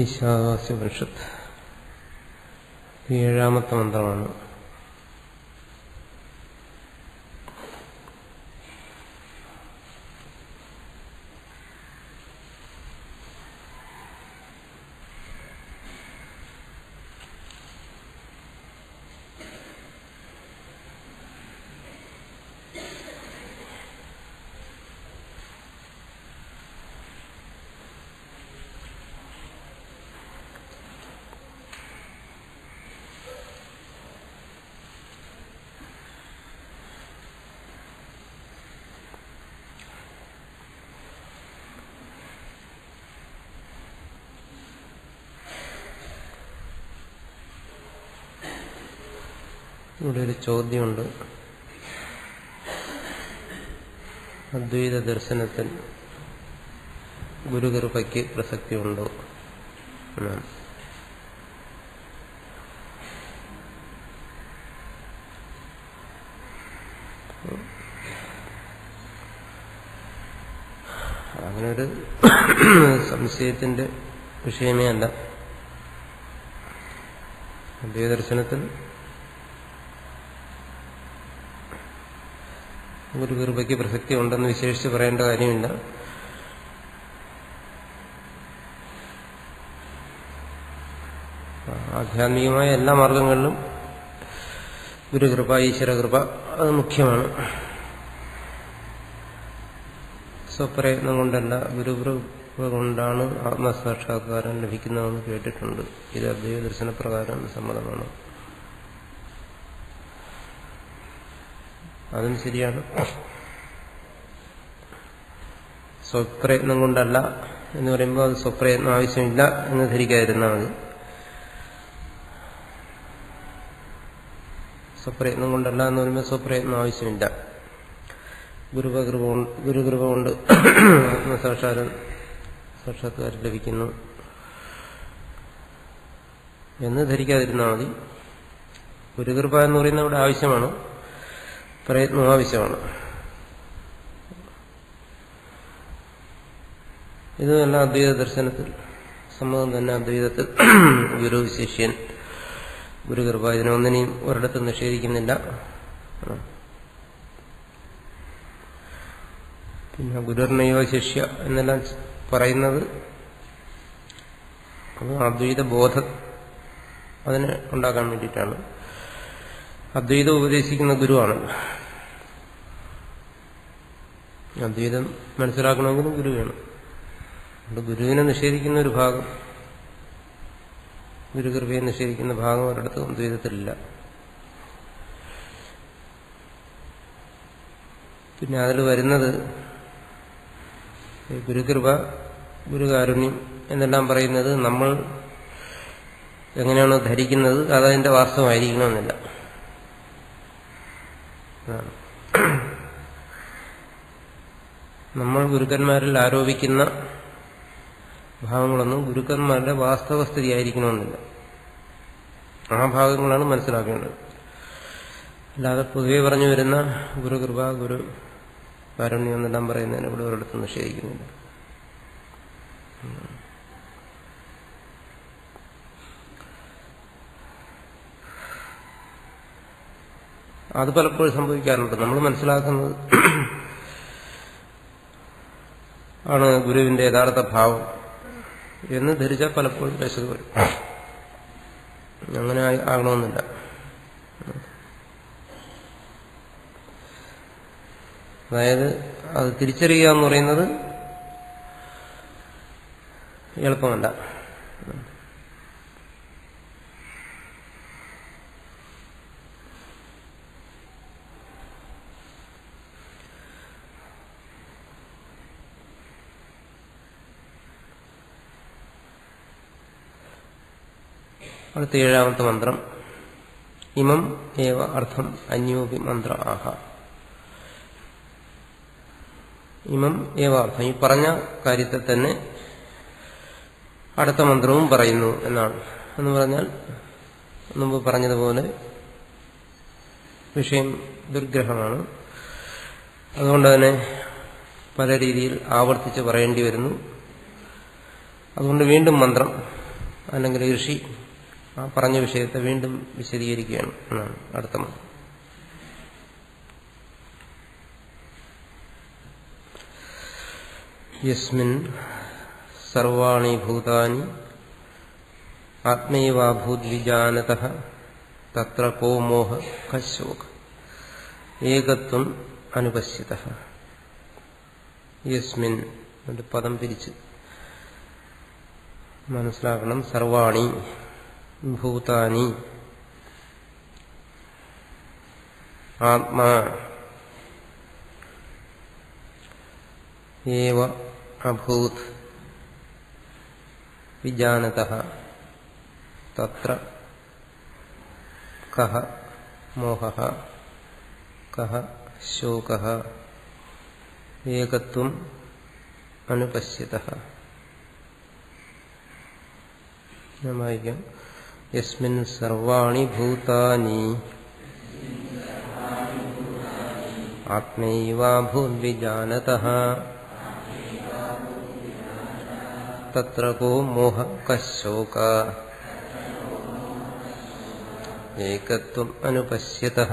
ഈശാവാസ്യോപനിഷത്ത് 7ാമത്തെ മന്ത്രമാണ്. ഇവിടെ ഒരു ചോദ്യമുണ്ട്. അദ്വൈത ദർശനത്തിൽ ഗുരുകൃപയ്ക്ക് പ്രസക്തിയുണ്ടോ എന്നാണ്. അങ്ങനൊരു സംശയത്തിന്റെ വിഷയമേ അല്ല. അദ്വൈത ദർശനത്തിൽ ഗുരുകൃപയ്ക്ക് പ്രസക്തി ഉണ്ടെന്ന് വിശേഷിച്ച് പറയേണ്ട കാര്യമില്ല. ആധ്യാത്മികമായ എല്ലാ മാർഗങ്ങളിലും ഗുരുകൃപ, ഈശ്വരകൃപ അത് മുഖ്യമാണ്. സ്വപ്രയത്നം കൊണ്ടല്ല, ഗുരുകൃപ കൊണ്ടാണ് ആത്മസാക്ഷാത്കാരം ലഭിക്കുന്നതെന്ന് കേട്ടിട്ടുണ്ട്. ഇത് അദ്വൈത ദർശനപ്രകാരം സമ്മതമാണ്. അതും ശരിയാണ്. സ്വപ്രയത്നം കൊണ്ടല്ല എന്ന് പറയുമ്പോൾ അത് സ്വപ്രയത്നം ആവശ്യമില്ല എന്ന് ധരിക്കാതിരുന്നാൽ മതി. സ്വപ്രയത്നം കൊണ്ടല്ല എന്ന് പറയുമ്പോൾ സ്വപ്രയത്നം ആവശ്യമില്ല. ഗുരുകൃപ കൊണ്ട് ആത്മസാക്ഷാത്കാരം ലഭിക്കുന്നു എന്ന് ധരിക്കാതിരുന്നാൽ മതി. ഗുരുകൃപ എന്ന് പറയുന്നത് ഇവിടെ ആവശ്യമാണ്, പ്രയത്നം ആവശ്യമാണ്. ഇതെല്ലാം അദ്വൈത ദർശനത്തിൽ സമ്മതം തന്നെ. അദ്വൈതത്തിൽ ഗുരു, ശിഷ്യൻ, ഗുരുകൃപ ഇതിനൊന്നിനെയും ഒരിടത്തും നിഷേധിക്കുന്നില്ല. പിന്നെ ഗുരുർനയോ ശിഷ്യ എന്നെല്ലാം പറയുന്നത് അത് അദ്വൈത ബോധം അതിനെ ഉണ്ടാക്കാൻ വേണ്ടിയിട്ടാണ്. അദ്വൈതം ഉപദേശിക്കുന്ന ഗുരുവാണ്. അദ്വൈതം മനസ്സിലാക്കണമെങ്കിലും ഗുരു വേണം. ഗുരുവിനെ നിഷേധിക്കുന്ന ഒരു ഭാഗം, ഗുരുകൃപയെ നിഷേധിക്കുന്ന ഭാഗം ഒരിടത്തും അദ്വൈതത്തിലില്ല. പിന്നെ അതിൽ വരുന്നത് ഗുരുകൃപ, ഗുരുകാരുണ്യം എന്നെല്ലാം പറയുന്നത് നമ്മൾ എങ്ങനെയാണോ ധരിക്കുന്നത് അതതിന്റെ വാസ്തവമായിരിക്കണമെന്നില്ല. നമ്മൾ ഗുരുക്കന്മാരിൽ ആരോപിക്കുന്ന ഭാവങ്ങളൊന്നും ഗുരുക്കന്മാരുടെ വാസ്തവസ്ഥിതി ആയിരിക്കണമെന്നില്ല. ആ ഭാഗങ്ങളാണ് മനസ്സിലാക്കേണ്ടത്. അല്ലാതെ പൊതുവെ പറഞ്ഞു വരുന്ന ഗുരുകൃപ, ഗുരു കാരുണ്യം എന്നെല്ലാം പറയുന്നതിന് ഇവിടെ ഒരിടത്തും നിഷേധിക്കുന്നില്ല. അത് പലപ്പോഴും സംഭവിക്കാറുണ്ട്. നമ്മൾ മനസ്സിലാക്കുന്നത് ആണ് ഗുരുവിന്റെ യഥാർത്ഥ ഭാവം എന്ന് ധരിച്ചാൽ പലപ്പോഴും രസത വരും. അങ്ങനെ ആകണമെന്നില്ല. അതായത് അത് തിരിച്ചറിയുക എന്ന് പറയുന്നത് എളുപ്പമല്ല. അടുത്ത 7ാമത്തെ മന്ത്രം. ഇമം ഏവ അർത്ഥം അന്യോപി മന്ത്ര ആഹ. ഇമം ഏവ അർത്ഥം, ഈ പറഞ്ഞ കാര്യത്തെ തന്നെ അടുത്ത മന്ത്രവും പറയുന്നു എന്നാണ്. എന്ന് പറഞ്ഞാൽ മുമ്പ് പറഞ്ഞതുപോലെ വിഷയം ദുർഗ്രഹമാണ്. അതുകൊണ്ട് തന്നെ പല രീതിയിൽ ആവർത്തിച്ച് പറയേണ്ടി വരുന്നു. അതുകൊണ്ട് വീണ്ടും മന്ത്രം അല്ലെങ്കിൽ ഋഷി ആ പറഞ്ഞ വിഷയത്തെ വീണ്ടും വിശദീകരിക്കുകയാണ് എന്നാണ് അടുത്ത മതം. യസ്മിൻ സർവാണി ഭൂതാനി ആത്മൈവാഭൂദ്വിജാനതഃ തത്ര കോ മോഹ കശോക ഏകത്വം അനുപശ്യതഃ. യസ്മിൻ ഒരു പദം പിരിച്ച് മനസ്സിലാക്കണം. സർവാണി ഭൂതാനി ആത്മാ ഏവ അഭൂത് വിജാനതഃ തത്ര കഹ മോഹഃ കഹ ശോകഃ ഏകത്വം അനുപശ്യതഃ. ഞാൻ വായിക്കാം. യസ്മിൻ സർവാണി ഭൂതാനി ആത്മൈവാഭൂദ്വിജാനതഃ തത്ര കോ മോഹ കശോക ഏകത്വം അനുപശ്യതഃ.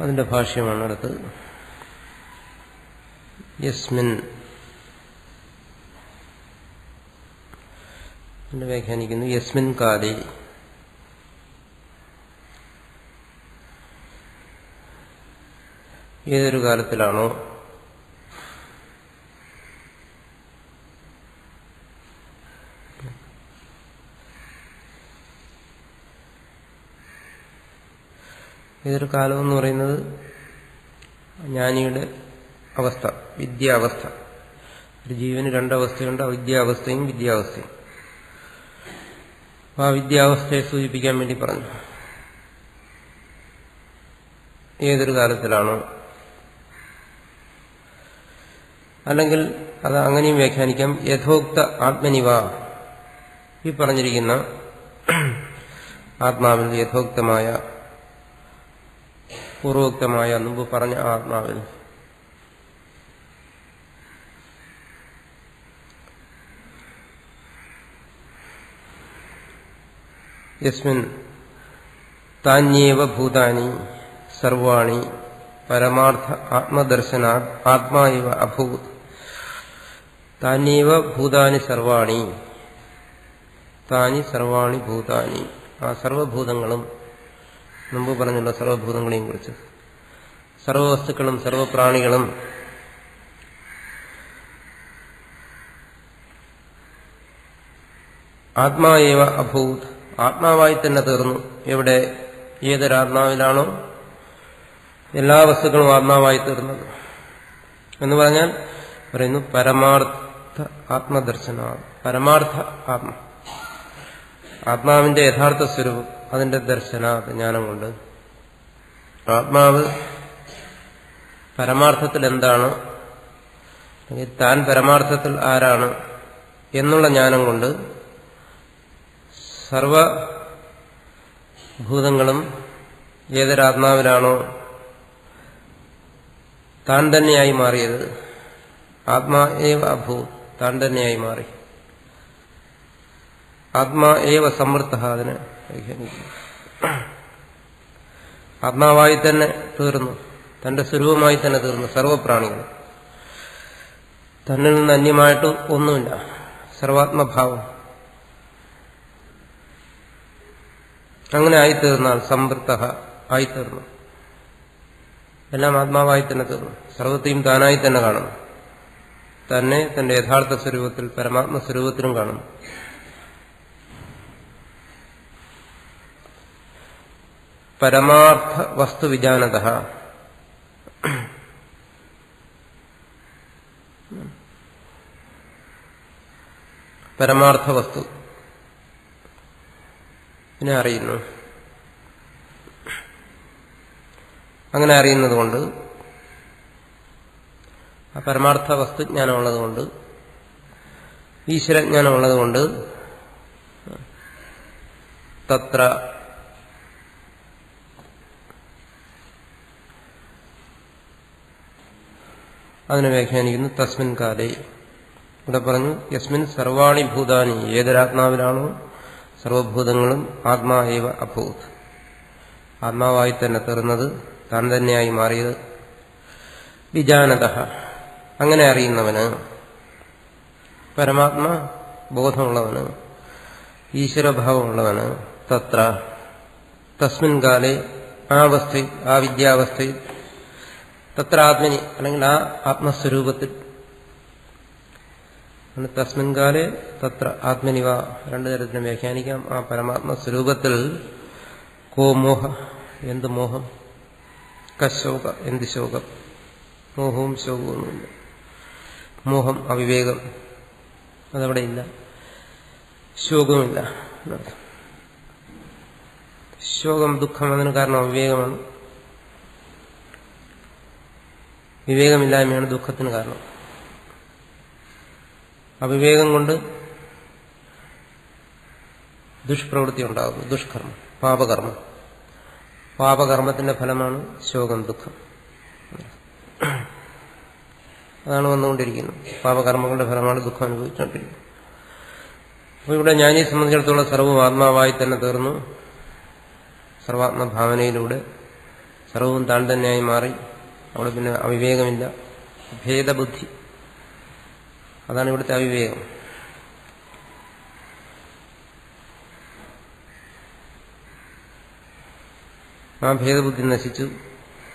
അതിന്റെ ഭാഷ്യമാണ് അടുത്ത്. യസ്മിൻ വ്യാഖ്യാനിക്കുന്നു. യസ്മിൻ കാലേ ഏതൊരു കാലത്തിലാണോ ഏതൊരു കാലം എന്ന് പറയുന്നത് ജ്ഞാനിയുടെ അവസ്ഥ, വിദ്യാവസ്ഥ. ഒരു ജീവന് രണ്ടവസ്ഥയുണ്ട്, അവിദ്യാവസ്ഥയും വിദ്യാവസ്ഥയും. ആ വിദ്യാവസ്ഥയെ സൂചിപ്പിക്കാൻ വേണ്ടി പറഞ്ഞു. ഏതൊരു കാലത്തിലാണോ, അല്ലെങ്കിൽ അത് അങ്ങനെയും വ്യാഖ്യാനിക്കാം. യഥോക്ത ആത്മനിവ, ഈ പറഞ്ഞിരിക്കുന്ന ആത്മാവിൽ, യഥോക്തമായ പൂർവോക്തമായ മുമ്പ് പറഞ്ഞ ആത്മാവിൽ യസ്മിൻ താന്യേവ ഭൂതാനി സർവാണി പരമാർത്ഥ ആത്മദർശനാത് ആത്മാ ഇവ അഭൂത്. താന്യേവ ഭൂതാനി സർവാണി, താനി സർവാണി ഭൂതാനി, ആ സർവഭൂതങ്ങളും, മുമ്പ് പറഞ്ഞുള്ള സർവഭൂതങ്ങളെയും കുറിച്ച്, സർവവസ്തുക്കളും സർവപ്രാണികളും ആത്മാ ഏവ അഭൂത്, ആത്മാവായി തന്നെ തീർന്നു. എവിടെ? ഏതൊരാത്മാവിലാണോ എല്ലാ വസ്തുക്കളും ആത്മാവായി തീർന്നത് എന്ന് പറഞ്ഞാൽ പറയുന്നു പരമാർത്ഥ ആത്മദർശന, പരമാർത്ഥ ആത്മ, ആത്മാവിന്റെ യഥാർത്ഥ സ്വരൂപം, അതിന്റെ ദർശന, ജ്ഞാനം കൊണ്ട് ആത്മാവ് പരമാർത്ഥത്തിൽ എന്താണ്, താൻ പരമാർത്ഥത്തിൽ ആരാണ് എന്നുള്ള ജ്ഞാനം കൊണ്ട് സർവഭൂതങ്ങളും ഏതൊരാത്മാവിലാണോ താൻ തന്നെയായി മാറിയത്, ആത്മാ ഏവ അഭൂത്, താൻ തന്നെയായി മാറി. ആത്മാ ഏവ സമൃദ്ധ, അതിനെ വ്യാഖ്യാനിക്കുന്നു. ആത്മാവായി തന്നെ തീർന്നു, തന്റെ സ്വരൂപമായി തന്നെ തീർന്നു. സർവപ്രാണികൾ തന്നിൽ നിന്ന് അന്യമായിട്ട് ഒന്നുമില്ല, സർവാത്മഭാവം. അങ്ങനെ ആയിത്തീർന്നാൽ സമൃദ്ധ ആയിത്തീർന്നു, എല്ലാം ആത്മാവായി തന്നെ തീർന്നു. സർവത്തെയും താനായി തന്നെ കാണുന്നു, തന്നെ തന്റെ യഥാർത്ഥ സ്വരൂപത്തിൽ, പരമാത്മ സ്വരൂപത്തിലും കാണുന്നു. പരമാർത്ഥ വസ്തു വിജാനതഃ, പരമാർത്ഥ വസ്തു ഇതിനെ അറിയുന്നു. അങ്ങനെ അറിയുന്നതുകൊണ്ട്, ആ പരമാർത്ഥ വസ്തുജ്ഞാനം ഉള്ളതുകൊണ്ട്, ഈശ്വരജ്ഞാനം ഉള്ളതുകൊണ്ട് തത്ര അതിനെ വ്യാഖ്യാനിക്കുന്നു തസ്മിൻ കാലേ, ഇവിടെ പറഞ്ഞു യസ്മിൻ സർവാണി ഭൂതാനി, ഏതൊരാത്മാവിലാണോ സർവഭൂതങ്ങളും ആത്മാ ഏവ അഭൂത്, ആത്മാവായി തന്നെ തീർന്നത്, താൻ തന്നെയായി മാറിയത്. വിജാനതഃ, അങ്ങനെ അറിയുന്നവന്, പരമാത്മാ ബോധമുള്ളവന്, ഈശ്വരഭാവമുള്ളവന്, തത്ര തസ്മിൻ കാലേ ആ അവസ്ഥയിൽ, ആ വിദ്യാവസ്ഥയിൽ, തത്ര ആത്മനി അല്ലെങ്കിൽ ആ ആത്മസ്വരൂപത്തിൽ, തസ്മിൻ കാലേ തത്ര ആത്മനിവ രണ്ടു തരത്തിലും വ്യാഖ്യാനിക്കാം. ആ പരമാത്മസ്വരൂപത്തിൽ കോ മോഹ, എന്ത് മോഹം, കശോക, എന്ത് ശോകം, മോഹവും ശോകവുമൊന്നുമില്ല. മോഹം അവിവേകം അതവിടെ ഇല്ല, ശോകവുമില്ല. ശോകം ദുഃഖം അതിന് കാരണം അവിവേകമാണ്, വിവേകമില്ലായ്മയാണ് ദുഃഖത്തിന് കാരണം. അവിവേകം കൊണ്ട് ദുഷ്പ്രവൃത്തി ഉണ്ടാകുന്നു, ദുഷ്കർമ്മം, പാപകർമ്മം. പാപകർമ്മത്തിന്റെ ഫലമാണ് ശോകം, ദുഃഖം. അതാണ് വന്നുകൊണ്ടിരിക്കുന്നത്. പാപകർമ്മങ്ങളുടെ ഫലമാണ് ദുഃഖം അനുഭവിച്ചുകൊണ്ടിരിക്കുന്നത്. അപ്പോൾ ഇവിടെ ജ്ഞാനിയെ സംബന്ധിച്ചിടത്തോളം സർവ്വം ആത്മാവായി തന്നെ തീർന്നു. സർവാത്മഭാവനയിലൂടെ സർവവും താൻ തന്നെയായി മാറി. അവിടെ പിന്നെ അവിവേകമില്ല, ഭേദബുദ്ധി, അതാണ് ഇവിടുത്തെ അവിവേകം. ആ ഭേദബുദ്ധി നശിച്ചു,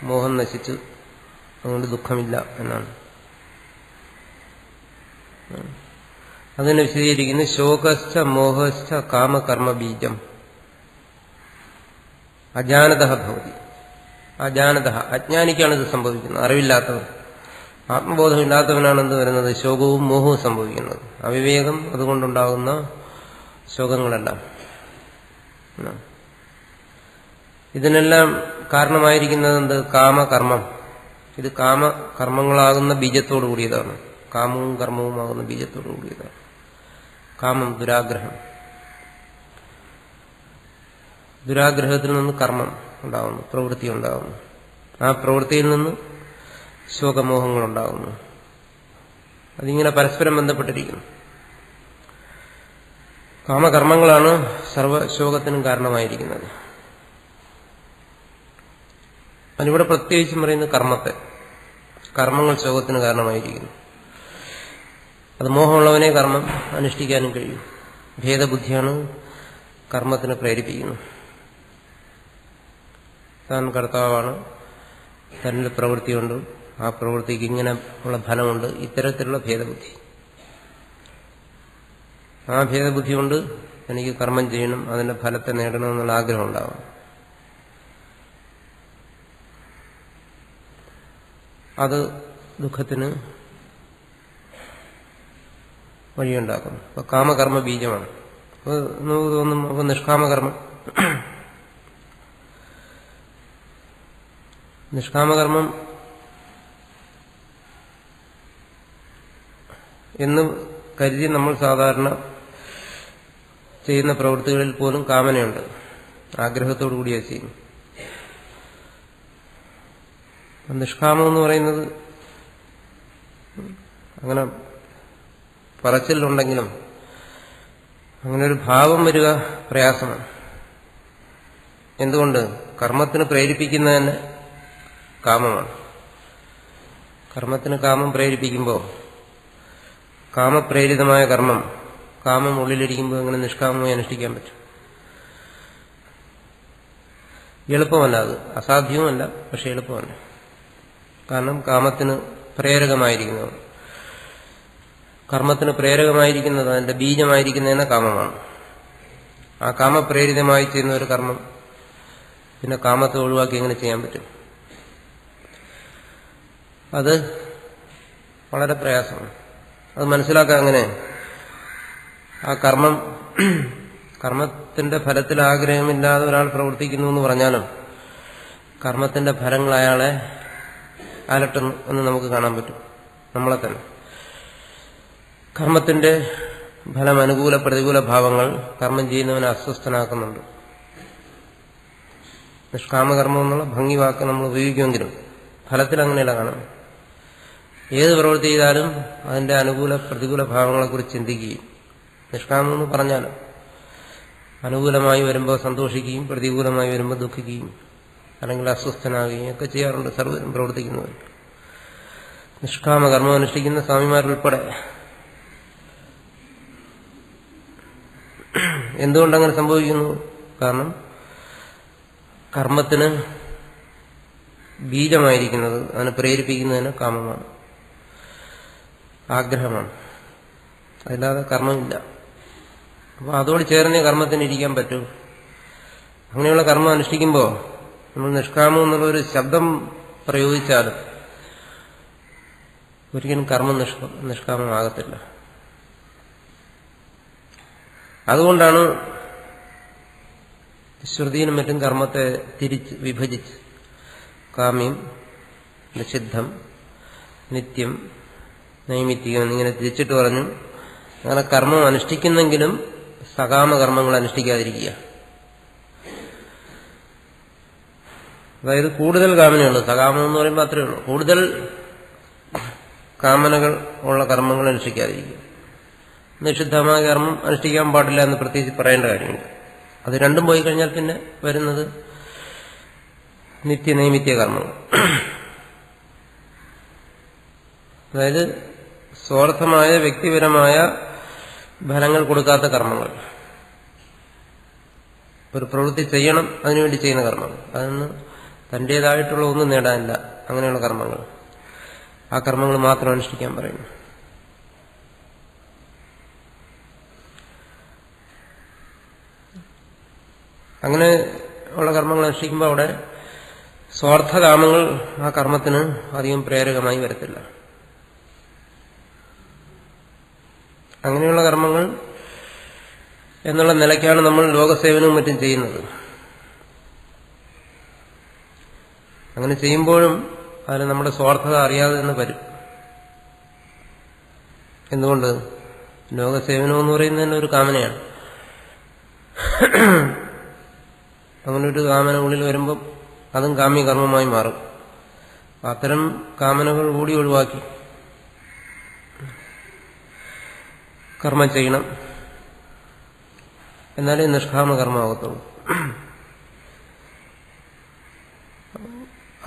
മോഹം നശിച്ചു, അതുകൊണ്ട് ദുഃഖമില്ല എന്നാണ്. അതിനെ വിശദീകരിക്കുന്നു. ശോകശ്ച മോഹശ്ച കാമകർമ്മ ബീജം അജാനതഃ ഭവതി. അജാനതഃ, അജ്ഞാനിക്കാണ് ഇത് സംഭവിക്കുന്നത്, അറിവില്ലാത്തവൻ, ആത്മബോധമില്ലാത്തവനാണ് എന്ത് വരുന്നത്, ശോകവും മോഹവും സംഭവിക്കുന്നത്. അവിവേകം അതുകൊണ്ടുണ്ടാകുന്ന ശോകങ്ങളെല്ലാം. ഇതിനെല്ലാം കാരണമായിരിക്കുന്നത് എന്ത്, കാമകർമ്മം. ഇത് കാമകർമ്മങ്ങളാകുന്ന ബീജത്തോടു കൂടിയതാണ്. കാമവും കർമ്മവുമാകുന്ന ബീജത്തോടു കൂടിയതാണ്. കാമം ദുരാഗ്രഹം, ദുരാഗ്രഹത്തിൽ നിന്ന് കർമ്മം ഉണ്ടാകുന്നു, പ്രവൃത്തി ഉണ്ടാകുന്നു. ആ പ്രവൃത്തിയിൽ നിന്ന് ശോകമോഹങ്ങളുണ്ടാകുന്നു. അതിങ്ങനെ പരസ്പരം ബന്ധപ്പെട്ടിരിക്കുന്നു. കാമകർമ്മങ്ങളാണ് സർവശോകത്തിനും കാരണമായിരിക്കുന്നത്. അതിവിടെ പ്രത്യേകിച്ചും പറയുന്നത് കർമ്മത്തെ. കർമ്മങ്ങൾ ശോകത്തിന് കാരണമായിരിക്കുന്നു. അത് മോഹമുള്ളവനെ കർമ്മം അനുഷ്ഠിക്കാനും കഴിയും. ഭേദബുദ്ധിയാണ് കർമ്മത്തിന് പ്രേരിപ്പിക്കുന്നത്. താൻ കർത്താവാണ്, തന്നിൽ പ്രവൃത്തിയുണ്ട്, ആ പ്രവൃത്തിക്ക് ഇങ്ങനെ ഉള്ള ഫലമുണ്ട്, ഇത്തരത്തിലുള്ള ഭേദബുദ്ധി. ആ ഭേദബുദ്ധി കൊണ്ട് എനിക്ക് കർമ്മം ചെയ്യണം, അതിന്റെ ഫലത്തെ നേടണമെന്നുള്ള ആഗ്രഹം ഉണ്ടാവും. അത് ദുഃഖത്തിന് വഴിയുണ്ടാക്കുന്നു. അപ്പൊ കാമകർമ്മ ബീജമാണ്. അപ്പൊ നമുക്ക് തോന്നും അപ്പൊ നിഷ്കാമകർമ്മം, നിഷ്കാമകർമ്മം എന്ന് കരുതി നമ്മൾ സാധാരണ ചെയ്യുന്ന പ്രവൃത്തികളിൽ പോലും കാമനയുണ്ട്, ആഗ്രഹത്തോടു കൂടിയാ ചെയ്യും. നിഷ്കാമം എന്ന് പറയുന്നത് അങ്ങനെ പറച്ചിലുണ്ടെങ്കിലും അങ്ങനെ ഒരു ഭാവം വരിക പ്രയാസമാണ്. എന്തുകൊണ്ട്? കർമ്മത്തിന് പ്രേരിപ്പിക്കുന്ന തന്നെ കാമമാണ്. കർമ്മത്തിന് കാമം പ്രേരിപ്പിക്കുമ്പോൾ കാമപ്രേരിതമായ കർമ്മം, കാമം ഉള്ളിലിരിക്കുമ്പോൾ അങ്ങനെ നിഷ്കാമമായി അനുഷ്ഠിക്കാൻ പറ്റും? എളുപ്പമല്ല, അത് അസാധ്യവുമല്ല, പക്ഷെ എളുപ്പമല്ല. കാരണം കാമത്തിന് പ്രേരകമായിരിക്കുന്നത്, കർമ്മത്തിന് പ്രേരകമായിരിക്കുന്നത്, അതിന്റെ ബീജമായിരിക്കുന്നതിന് കാമമാണ്. ആ കാമപ്രേരിതമായി ചെയ്യുന്ന ഒരു കർമ്മം പിന്നെ കാമത്തെ ഒഴിവാക്കി എങ്ങനെ ചെയ്യാൻ പറ്റും? അത് വളരെ പ്രയാസമാണ്. അത് മനസ്സിലാക്കാൻ അങ്ങനെ ആ കർമ്മത്തിന്റെ ഫലത്തിൽ ആഗ്രഹമില്ലാതെ ഒരാൾ പ്രവർത്തിക്കുന്നു എന്ന് പറഞ്ഞാലും കർമ്മത്തിന്റെ ഫലങ്ങൾ അയാളെ അലട്ടുന്നു എന്ന് നമുക്ക് കാണാൻ പറ്റും. നമ്മളെ തന്നെ കർമ്മത്തിന്റെ ഫലം, അനുകൂല പ്രതികൂല ഭാവങ്ങൾ കർമ്മം ചെയ്യുന്നവനെ അസ്വസ്ഥനാക്കുന്നുണ്ട്. നിഷ്കാമകർമ്മം എന്നുള്ള ഭംഗി വാക്ക് നമ്മൾ ഉപയോഗിക്കുമെങ്കിലും ഫലത്തിൽ അങ്ങനെയല്ല കാണാം. ഏത് പ്രവൃത്തി ചെയ്താലും അതിന്റെ അനുകൂല പ്രതികൂല ഭാവങ്ങളെക്കുറിച്ച് ചിന്തിക്കുകയും, നിഷ്കാമെന്ന് പറഞ്ഞാൽ അനുകൂലമായി വരുമ്പോൾ സന്തോഷിക്കുകയും പ്രതികൂലമായി വരുമ്പോൾ ദുഃഖിക്കുകയും അല്ലെങ്കിൽ അസ്വസ്ഥനാകുകയും ഒക്കെ ചെയ്യാറുണ്ട് സർവ്വരും പ്രവർത്തിക്കുന്നവർ. നിഷ്കാമ കർമ്മം അനുഷ്ഠിക്കുന്ന സ്വാമിമാരുൾപ്പെടെ. എന്തുകൊണ്ടങ്ങനെ സംഭവിക്കുന്നു? കാരണം കർമ്മത്തിന് ബീജമായിരിക്കുന്നത്, അതിനെ പ്രേരിപ്പിക്കുന്നതിന് കാമമാണ്, ആഗ്രഹമാണ്. അതില്ലാതെ കർമ്മമില്ല. അപ്പോൾ അതോട് ചേർന്നേ കർമ്മത്തിന് ഇരിക്കാൻ പറ്റൂ. അങ്ങനെയുള്ള കർമ്മം അനുഷ്ഠിക്കുമ്പോൾ നമ്മൾ നിഷ്കാമം എന്നുള്ളൊരു ശബ്ദം പ്രയോഗിച്ചാലും ഒരിക്കലും കർമ്മം നിഷ്കാമമാകത്തില്ല. അതുകൊണ്ടാണ് ശ്രുതിയിലും മറ്റും കർമ്മത്തെ തിരിച്ച് വിഭജിച്ച് കാമ്യം, നിഷിദ്ധം, നിത്യം, നൈമിത്തികം എന്നിങ്ങനെ തിരിച്ചിട്ട് പറഞ്ഞു. അങ്ങനെ കർമ്മം അനുഷ്ഠിക്കുന്നെങ്കിലും സകാമ കർമ്മങ്ങൾ അനുഷ്ഠിക്കാതിരിക്കുക. അതായത് കൂടുതൽ കാമനയുള്ളൂ. സകാമം എന്ന് പറയുമ്പോൾ അത്രയേ ഉള്ളൂ. കൂടുതൽ കാമനകൾ ഉള്ള കർമ്മങ്ങൾ അനുഷ്ഠിക്കാതിരിക്കുക. നിഷിദ്ധമായ കർമ്മം അനുഷ്ഠിക്കാൻ പാടില്ല എന്ന് പ്രത്യേകിച്ച് പറയേണ്ട കാര്യമില്ല. അത് രണ്ടും പോയി കഴിഞ്ഞാൽ പിന്നെ വരുന്നത് നിത്യനൈമിത്യ കർമ്മങ്ങൾ. അതായത് സ്വാർത്ഥമായ വ്യക്തിപരമായ ഫലങ്ങൾ കൊടുക്കാത്ത കർമ്മങ്ങൾ. ഒരു പ്രവൃത്തി ചെയ്യണം, അതിനുവേണ്ടി ചെയ്യുന്ന കർമ്മങ്ങൾ, അതിന് തന്റേതായിട്ടുള്ള ഒന്നും നേടാനില്ല, അങ്ങനെയുള്ള കർമ്മങ്ങൾ, ആ കർമ്മങ്ങൾ മാത്രം അനുഷ്ഠിക്കാൻ പറയുന്നു. അങ്ങനെ ഉള്ള കർമ്മങ്ങൾ അനുഷ്ഠിക്കുമ്പോൾ അവിടെ സ്വാർത്ഥകാമങ്ങൾ ആ കർമ്മത്തിന് അധികം പ്രേരകമായി വരത്തില്ല. അങ്ങനെയുള്ള കർമ്മങ്ങൾ എന്നുള്ള നിലയ്ക്കാണ് നമ്മൾ ലോകസേവനവും മറ്റും ചെയ്യുന്നത്. അങ്ങനെ ചെയ്യുമ്പോഴും അതിന് നമ്മുടെ സ്വാർത്ഥത അറിയാതെ തന്നെ വരും. എന്തുകൊണ്ട്? ലോകസേവനം എന്ന് പറയുന്നതിന് ഒരു കാമനയാണ്. അങ്ങനെ ഒരു കാമന ഉള്ളിൽ വരുമ്പം അതും കാമ്യകർമ്മമായി മാറും. അത്തരം കാമനകൾ കൂടി ഒഴിവാക്കി കർമ്മം ചെയ്യണം, എന്നാലേ നിഷ്കാമ കർമ്മമാകത്തുള്ളൂ.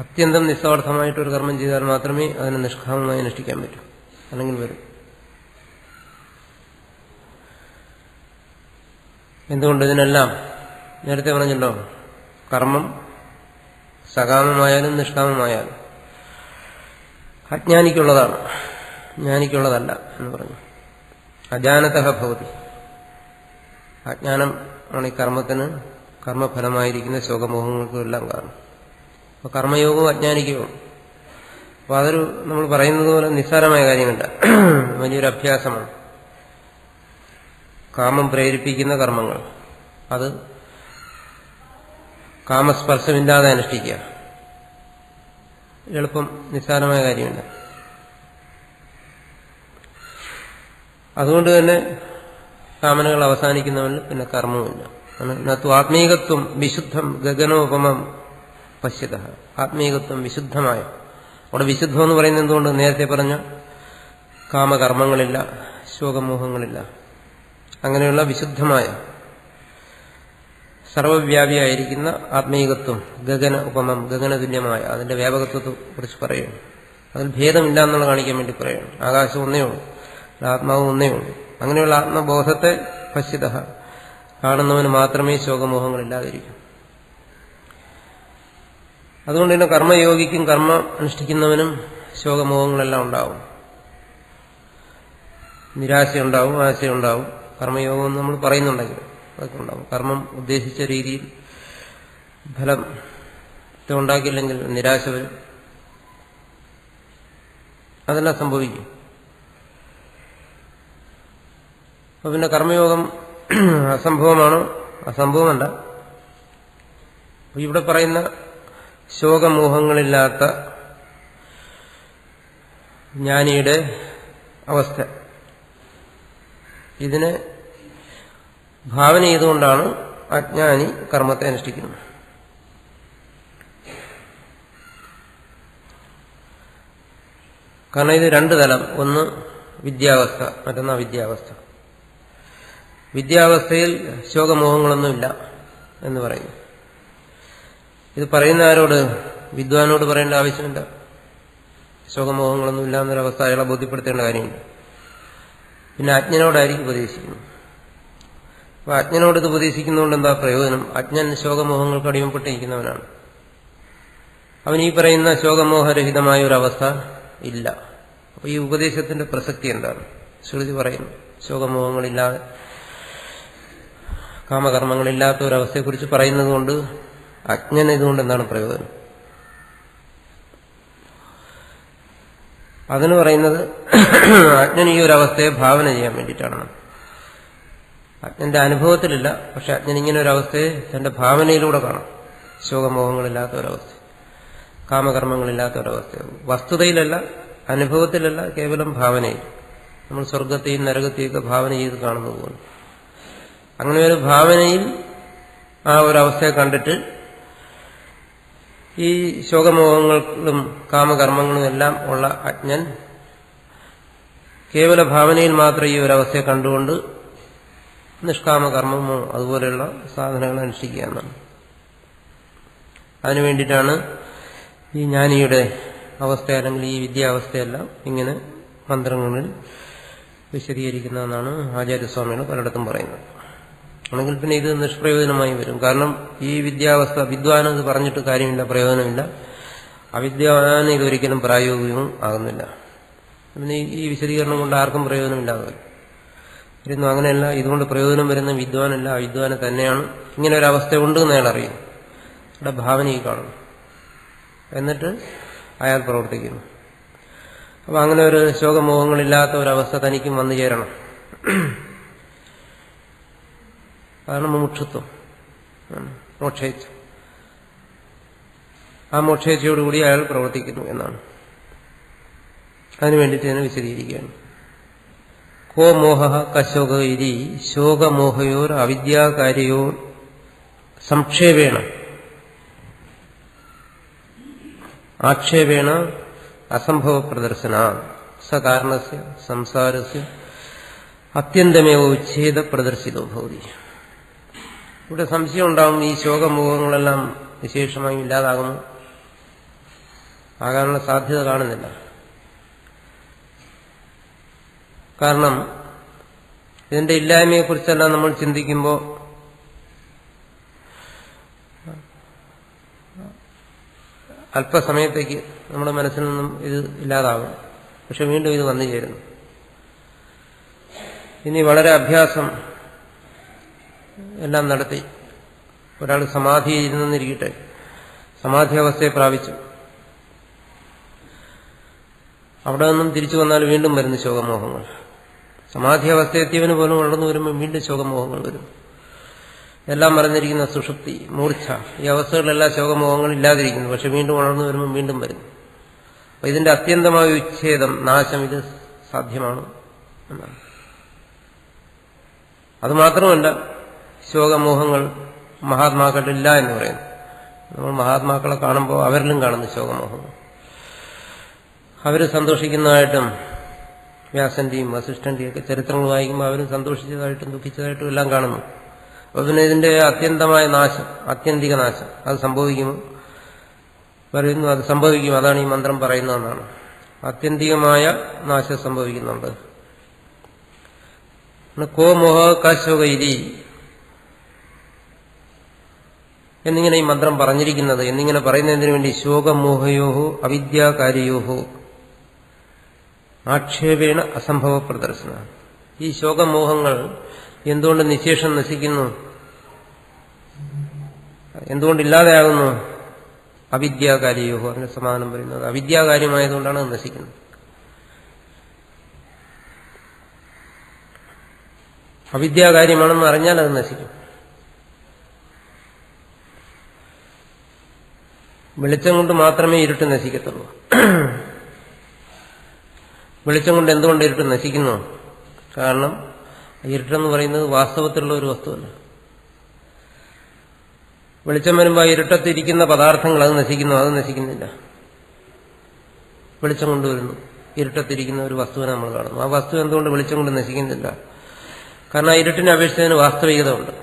അത്യന്തം നിസ്വാർത്ഥമായിട്ടൊരു കർമ്മം ചെയ്താൽ മാത്രമേ അതിനെ നിഷ്കാമമായി അനുഷ്ഠിക്കാൻ പറ്റൂ, അല്ലെങ്കിൽ വരും. എന്തുകൊണ്ട്? ഇതിനെല്ലാം നേരത്തെ പറഞ്ഞല്ലോ, കർമ്മം സകാമമായാലും നിഷ്കാമമായാലും അജ്ഞാനിക്കുള്ളതാണ്, ജ്ഞാനിക്കുള്ളതല്ല എന്ന് പറഞ്ഞു. അജാനതഃ ഭവതി. അജ്ഞാനം ആണ് ഈ കർമ്മത്തിന്, കർമ്മഫലമായിരിക്കുന്ന ശോകമോഹങ്ങൾക്കും എല്ലാം കാരണം. അപ്പോൾ കർമ്മയോഗവും അജ്ഞാനിക്കവും. അപ്പോൾ അതൊരു നമ്മൾ പറയുന്നത് പോലെ നിസ്സാരമായ കാര്യമല്ല, വലിയൊരു അഭ്യാസമാണ്. കാമം പ്രേരിപ്പിക്കുന്ന കർമ്മങ്ങൾ അത് കാമസ്പർശമില്ലാതെ അനുഷ്ഠിക്കുക എളുപ്പം, നിസ്സാരമായ കാര്യമില്ല. അതുകൊണ്ട് തന്നെ കാമനകൾ അവസാനിക്കുന്നവന് പിന്നെ കർമ്മവുമില്ല. നത്തു ആത്മീകത്വം വിശുദ്ധം ഗഗനോപമം പശ്യത. ആത്മീകത്വം വിശുദ്ധമായ, അവിടെ വിശുദ്ധം എന്ന് പറയുന്നത് എന്തുകൊണ്ട്? നേരത്തെ പറഞ്ഞ കാമകർമ്മങ്ങളില്ല, ശോകമോഹങ്ങളില്ല, അങ്ങനെയുള്ള വിശുദ്ധമായ സർവവ്യാപിയായിരിക്കുന്ന ആത്മീകത്വം ഗഗന ഉപമം, ഗഗനതുല്യമായ അതിന്റെ വ്യാപകത്വത്തെ കുറിച്ച് പറയുന്നു. അതിൽ ഭേദമില്ല എന്നുള്ള കാണിക്കാൻ വേണ്ടി പറയുന്നു. ആകാശം ഒന്നേ ഉള്ളൂ, ആത്മാവ് ഒന്നേ ഉള്ളൂ. അങ്ങനെയുള്ള ആത്മബോധത്തെ പശ്യത കാണുന്നവന് മാത്രമേ ശോകമോഹങ്ങളില്ലാതിരിക്കൂ. അതുകൊണ്ട് തന്നെ കർമ്മയോഗിക്കും കർമ്മം അനുഷ്ഠിക്കുന്നവനും ശോകമോഹങ്ങളെല്ലാം ഉണ്ടാവും, നിരാശയുണ്ടാവും, ആശയുണ്ടാവും. കർമ്മയോഗം നമ്മൾ പറയുന്നുണ്ടെങ്കിൽ അതൊക്കെ ഉണ്ടാവും. കർമ്മം ഉദ്ദേശിച്ച രീതിയിൽ ഫലത്തെ ഉണ്ടാക്കിയില്ലെങ്കിൽ നിരാശ വരും, അതെല്ലാം സംഭവിക്കും. അപ്പൊ പിന്നെ കർമ്മയോഗം അസംഭവമാണോ? അസംഭവമല്ല. ഇവിടെ പറയുന്ന ശോകമോഹങ്ങളില്ലാത്ത ജ്ഞാനിയുടെ അവസ്ഥ, ഇതിനെ ഭാവന ചെയ്തുകൊണ്ടാണ് അജ്ഞാനി കർമ്മത്തെ അനുഷ്ഠിക്കുന്നത്. കാരണം ഇത് രണ്ട് തലം, ഒന്ന് വിദ്യാവസ്ഥ, മറ്റൊന്ന് അവിദ്യാവസ്ഥ. വിദ്യാവസ്ഥയിൽ ശോകമോഹങ്ങളൊന്നുമില്ല എന്ന് പറയുന്നു. ഇത് പറയുന്ന ആരോട്? വിദ്വാനോട് പറയേണ്ട ആവശ്യമില്ല. ശോകമോഹങ്ങളൊന്നുമില്ല എന്നൊരവസ്ഥ അയാളെ ബോധ്യപ്പെടുത്തേണ്ട കാര്യമില്ല. പിന്നെ അജ്ഞനോടായിരിക്കും ഉപദേശിക്കുന്നത്. അപ്പൊ അജ്ഞനോട് ഇത് ഉപദേശിക്കുന്നതുകൊണ്ട് എന്താ പ്രയോജനം? അജ്ഞൻ ശോകമോഹങ്ങൾക്ക് അടിമപ്പെട്ടിരിക്കുന്നവനാണ്. അവൻ ഈ പറയുന്ന ശോകമോഹരഹിതമായ ഒരവസ്ഥ ഇല്ല. അപ്പൊ ഈ ഉപദേശത്തിന്റെ പ്രസക്തി എന്താണ്? ശ്രുതി പറയുന്നു ശോകമോഹങ്ങളില്ലാതെ, കാമകർമ്മങ്ങളില്ലാത്ത ഒരവസ്ഥയെക്കുറിച്ച് പറയുന്നത് കൊണ്ട് അജ്ഞൻ ഇതുകൊണ്ട് എന്താണ് പ്രയോജനം? അതിന് പറയുന്നത് അജ്ഞൻ ഈ ഒരു അവസ്ഥയെ ഭാവന ചെയ്യാൻ വേണ്ടിയിട്ടാണ്. അജ്ഞന്റെ അനുഭവത്തിലില്ല, പക്ഷെ അജ്ഞൻ ഇങ്ങനെ ഒരു അവസ്ഥയെ തന്റെ ഭാവനയിലൂടെ കാണാം. ശോകമോഹങ്ങളില്ലാത്ത ഒരവസ്ഥ, കാമകർമ്മങ്ങളില്ലാത്ത ഒരവസ്ഥ. വസ്തുതയിലല്ല, അനുഭവത്തിലല്ല, കേവലം ഭാവനയിൽ. നമ്മൾ സ്വർഗത്തെയും നരകത്തെയൊക്കെ ഭാവന ചെയ്ത് കാണുന്നത് പോലെ അങ്ങനെ ഒരു ഭാവനയിൽ ആ ഒരവസ്ഥയെ കണ്ടിട്ട് ഈ ശോകമോഹങ്ങളും കാമകർമ്മങ്ങളും എല്ലാം ഉള്ള അജ്ഞൻ കേവല ഭാവനയിൽ മാത്രം ഈ ഒരവസ്ഥയെ കണ്ടുകൊണ്ട് നിഷ്കാമകർമ്മമോ അതുപോലെയുള്ള സാധനങ്ങൾ അനുഷ്ഠിക്കുക എന്നാണ്. അതിനു വേണ്ടിയിട്ടാണ് ഈ ജ്ഞാനിയുടെ അവസ്ഥ അല്ലെങ്കിൽ ഈ വിദ്യാവസ്ഥയെല്ലാം ഇങ്ങനെ മന്ത്രങ്ങളിൽ വിശദീകരിക്കുന്നതെന്നാണ് ആചാര്യസ്വാമികൾ പലയിടത്തും പറയുന്നത്. ആണെങ്കിൽ പിന്നെ ഇത് നിഷ്പ്രയോജനമായി വരും. കാരണം ഈ വിദ്യാവസ്ഥ വിദ്വാന് ഇത് പറഞ്ഞിട്ട് കാര്യമില്ല, പ്രയോജനമില്ല. അവിദ്വാന് ഇതൊരിക്കലും പ്രായോഗികവും ആകുന്നില്ല. പിന്നെ ഈ വിശദീകരണം കൊണ്ട് ആർക്കും പ്രയോജനമില്ലാതെ ഇരുന്നു. അങ്ങനെയല്ല, ഇതുകൊണ്ട് പ്രയോജനം വരുന്ന വിദ്വാനല്ല, അവിദ്വാന് തന്നെയാണ്. ഇങ്ങനെ ഒരു അവസ്ഥ ഉണ്ട് എന്ന് അയാൾ അറിയും, അവിടെ ഭാവനയിൽ കാണുന്നു, എന്നിട്ട് അയാൾ പ്രവർത്തിക്കുന്നു. അപ്പൊ അങ്ങനെ ഒരു ശോകമോഹങ്ങളില്ലാത്ത ഒരവസ്ഥ തനിക്കും വന്നു ചേരണം. അതാണ് മുമുക്ഷുത്വം, മോക്ഷേച്ഛ. ആ മോക്ഷേച്ഛയോടുകൂടി അയാൾ പ്രവർത്തിക്കുന്നു എന്നാണ്. അതിനു വേണ്ടിയിട്ട് തന്നെ വിശദീകരിക്കുകയാണ്. കോ മോഹ കശോക ഇതി ശോകമോഹയോർ അവിദ്യാകാര്യോർ സംക്ഷേപേണ ആക്ഷേപേണ അസംഭവ പ്രദർശന സകാരണസ്യ സംസാരസ്യ അത്യന്തമേവ ഉച്ഛേദ പ്രദർശിതോ ഭവതി. ഇവിടെ സംശയം ഉണ്ടാവും, ഈ ശോകമോഹങ്ങളെല്ലാം വിശേഷമായി ഇല്ലാതാകുന്നു, ആകാനുള്ള സാധ്യത കാണുന്നില്ല. കാരണം ഇതിന്റെ ഇല്ലായ്മയെക്കുറിച്ചെല്ലാം നമ്മൾ ചിന്തിക്കുമ്പോൾ അല്പസമയത്തേക്ക് നമ്മുടെ മനസ്സിൽ നിന്നും ഇത് ഇല്ലാതാകും, പക്ഷെ വീണ്ടും ഇത് വന്നു ചേരുന്നു. ഇനി വളരെ അഭ്യാസം എല്ലാം നടത്തി ഒരാൾ സമാധിയിൽ ഇരുന്നിരിക്കട്ടെ, സമാധി അവസ്ഥയെ പ്രാപിച്ചു, അവിടെ നിന്നും തിരിച്ചു വന്നാൽ വീണ്ടും വരുന്നു ശോകമോഹങ്ങൾ. സമാധി അവസ്ഥ എത്തിയവന് പോലും വളർന്നു വരുമ്പോൾ വീണ്ടും ശോകമോഹങ്ങൾ വരും. എല്ലാം മറന്നിരിക്കുന്ന സുഷുപ്തി, മൂർച്ഛ, ഈ അവസ്ഥകളിലെല്ലാം ശോകമോഹങ്ങൾ ഇല്ലാതിരിക്കുന്നു, പക്ഷെ വീണ്ടും വളർന്നു വരുമ്പോൾ വീണ്ടും വരുന്നു. അപ്പൊ ഇതിന്റെ അത്യന്തമായ ഉച്ഛേദം, നാശം, ഇത് സാധ്യമാണ് എന്നാണ്. അതുമാത്രമല്ല, ശോകമോഹങ്ങൾ മഹാത്മാക്കളില്ല എന്ന് പറയുന്നു. നമ്മൾ മഹാത്മാക്കളെ കാണുമ്പോൾ അവരിലും കാണുന്നു ശോകമോഹങ്ങൾ. അവർ സന്തോഷിക്കുന്നതായിട്ടും വ്യാസന്റെയും വസിഷ്ഠന്റെയും ഒക്കെ ചരിത്രങ്ങൾ വായിക്കുമ്പോൾ അവർ സന്തോഷിച്ചതായിട്ടും ദുഃഖിച്ചതായിട്ടും എല്ലാം കാണുന്നു. അപ്പോൾ പിന്നെ ഇതിന്റെ അത്യന്തമായ നാശം, ആത്യന്തിക നാശം അത് സംഭവിക്കുമോ? പറയുന്നു അത് സംഭവിക്കും. അതാണ് ഈ മന്ത്രം പറയുന്നതെന്നാണ്. ആത്യന്തികമായ നാശം സംഭവിക്കുന്നുണ്ട്. കോ മോഹ കാശോകൈരി എന്നിങ്ങനെ ഈ മന്ത്രം പറഞ്ഞിരിക്കുന്നത്, എന്നിങ്ങനെ പറയുന്നതിന് വേണ്ടി ശോകമോഹയോഹോ അവിദ്യാകാര്യോഹോ ആക്ഷേപേണ അസംഭവ പ്രദർശന. ഈ ശോകമോഹങ്ങൾ എന്തുകൊണ്ട് നിശേഷം നശിക്കുന്നു, എന്തുകൊണ്ടില്ലാതെയാകുന്നു? അവിദ്യാകാര്യോഹോ, അതിന് സമാനം പറയുന്നത് അവിദ്യാകാര്യമായതുകൊണ്ടാണ് അത് നശിക്കുന്നത്. അവിദ്യാകാര്യമാണെന്ന് അറിഞ്ഞാൽ അത് നശിക്കും. വെളിച്ചം കൊണ്ട് മാത്രമേ ഇരുട്ട് നശിക്കത്തുള്ളൂ. വെളിച്ചം കൊണ്ട് എന്തുകൊണ്ട് ഇരുട്ട് നശിക്കുന്നു? കാരണം ഇരുട്ടെന്ന് പറയുന്നത് വാസ്തവത്തിലുള്ള ഒരു വസ്തുവല്ല. വെളിച്ചം വരുമ്പോൾ ആ ഇരുട്ടത്തിരിക്കുന്ന പദാർത്ഥങ്ങൾ അത് നശിക്കുന്നു, അത് നശിക്കുന്നില്ല. വെളിച്ചം കൊണ്ടുവരുന്നു. ഇരുട്ടത്തിരിക്കുന്ന ഒരു വസ്തുവിനെ നമ്മൾ കാണുന്നു. ആ വസ്തു എന്തുകൊണ്ട് വെളിച്ചം കൊണ്ട് നശിക്കുന്നില്ല? കാരണം ആ ഇരുട്ടിനെ അപേക്ഷിച്ചതിന് വാസ്തവികത ഉണ്ട്.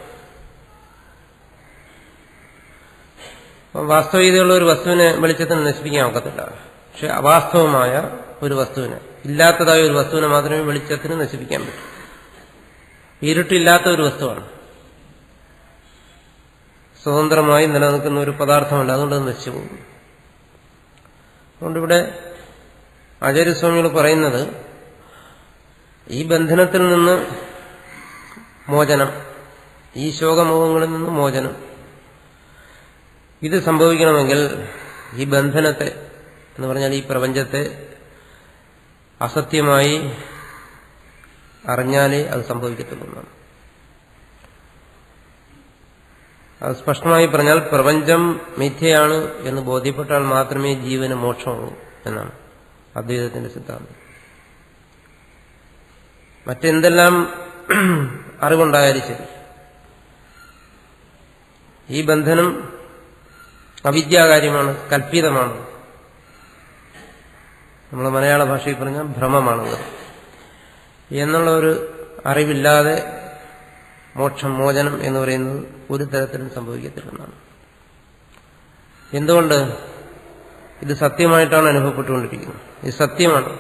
വാസ്തവികതയുള്ള ഒരു വസ്തുവിനെ വെളിച്ചത്തിന് നശിപ്പിക്കാൻ ഒക്കത്തില്ല. പക്ഷെ അവാസ്തവമായ ഒരു വസ്തുവിനെ, ഇല്ലാത്തതായ ഒരു വസ്തുവിനെ മാത്രമേ വെളിച്ചത്തിന് നശിപ്പിക്കാൻ പറ്റൂ. ഇരുട്ടില്ലാത്ത ഒരു വസ്തുവാണ്, സ്വതന്ത്രമായി നിലനിൽക്കുന്ന ഒരു പദാർത്ഥമല്ല, അതുകൊണ്ട് അത് നശിച്ചു പോകും. അതുകൊണ്ടിവിടെ ആചാര്യസ്വാമികൾ പറയുന്നത് ഈ ബന്ധനത്തിൽ നിന്ന് മോചനം, ഈ ശോകമോഹങ്ങളിൽ നിന്ന് മോചനം, ഇത് സംഭവിക്കണമെങ്കിൽ ഈ ബന്ധനത്തെ എന്ന് പറഞ്ഞാൽ ഈ പ്രപഞ്ചത്തെ അസത്യമായി അറിഞ്ഞാലേ അത് സംഭവിക്കത്തുള്ളൂ. അത് സ്പഷ്ടമായി പറഞ്ഞാൽ പ്രപഞ്ചം മിഥ്യയാണ് എന്ന് ബോധ്യപ്പെട്ടാൽ മാത്രമേ ജീവന് മോക്ഷമുള്ളൂ എന്നാണ് അദ്വൈതത്തിന്റെ സിദ്ധാന്തം. മറ്റെന്തെല്ലാം അറിവുണ്ടായാലും ശരി, ഈ ബന്ധനം അവിദ്യാകാര്യമാണ്, കൽപ്പിതമാണ്. നമ്മൾ മലയാള ഭാഷയിൽ പറഞ്ഞാൽ ഭ്രമമാണത് എന്നുള്ള ഒരു അറിവില്ലാതെ മോക്ഷം, മോചനം എന്ന് പറയുന്നത് ഒരു തരത്തിലും സംഭവിക്കത്തില്ലെന്നാണ്. എന്തുകൊണ്ട്? ഇത് സത്യമായിട്ടാണ് അനുഭവപ്പെട്ടുകൊണ്ടിരിക്കുന്നത്. ഇത് സത്യമാണ്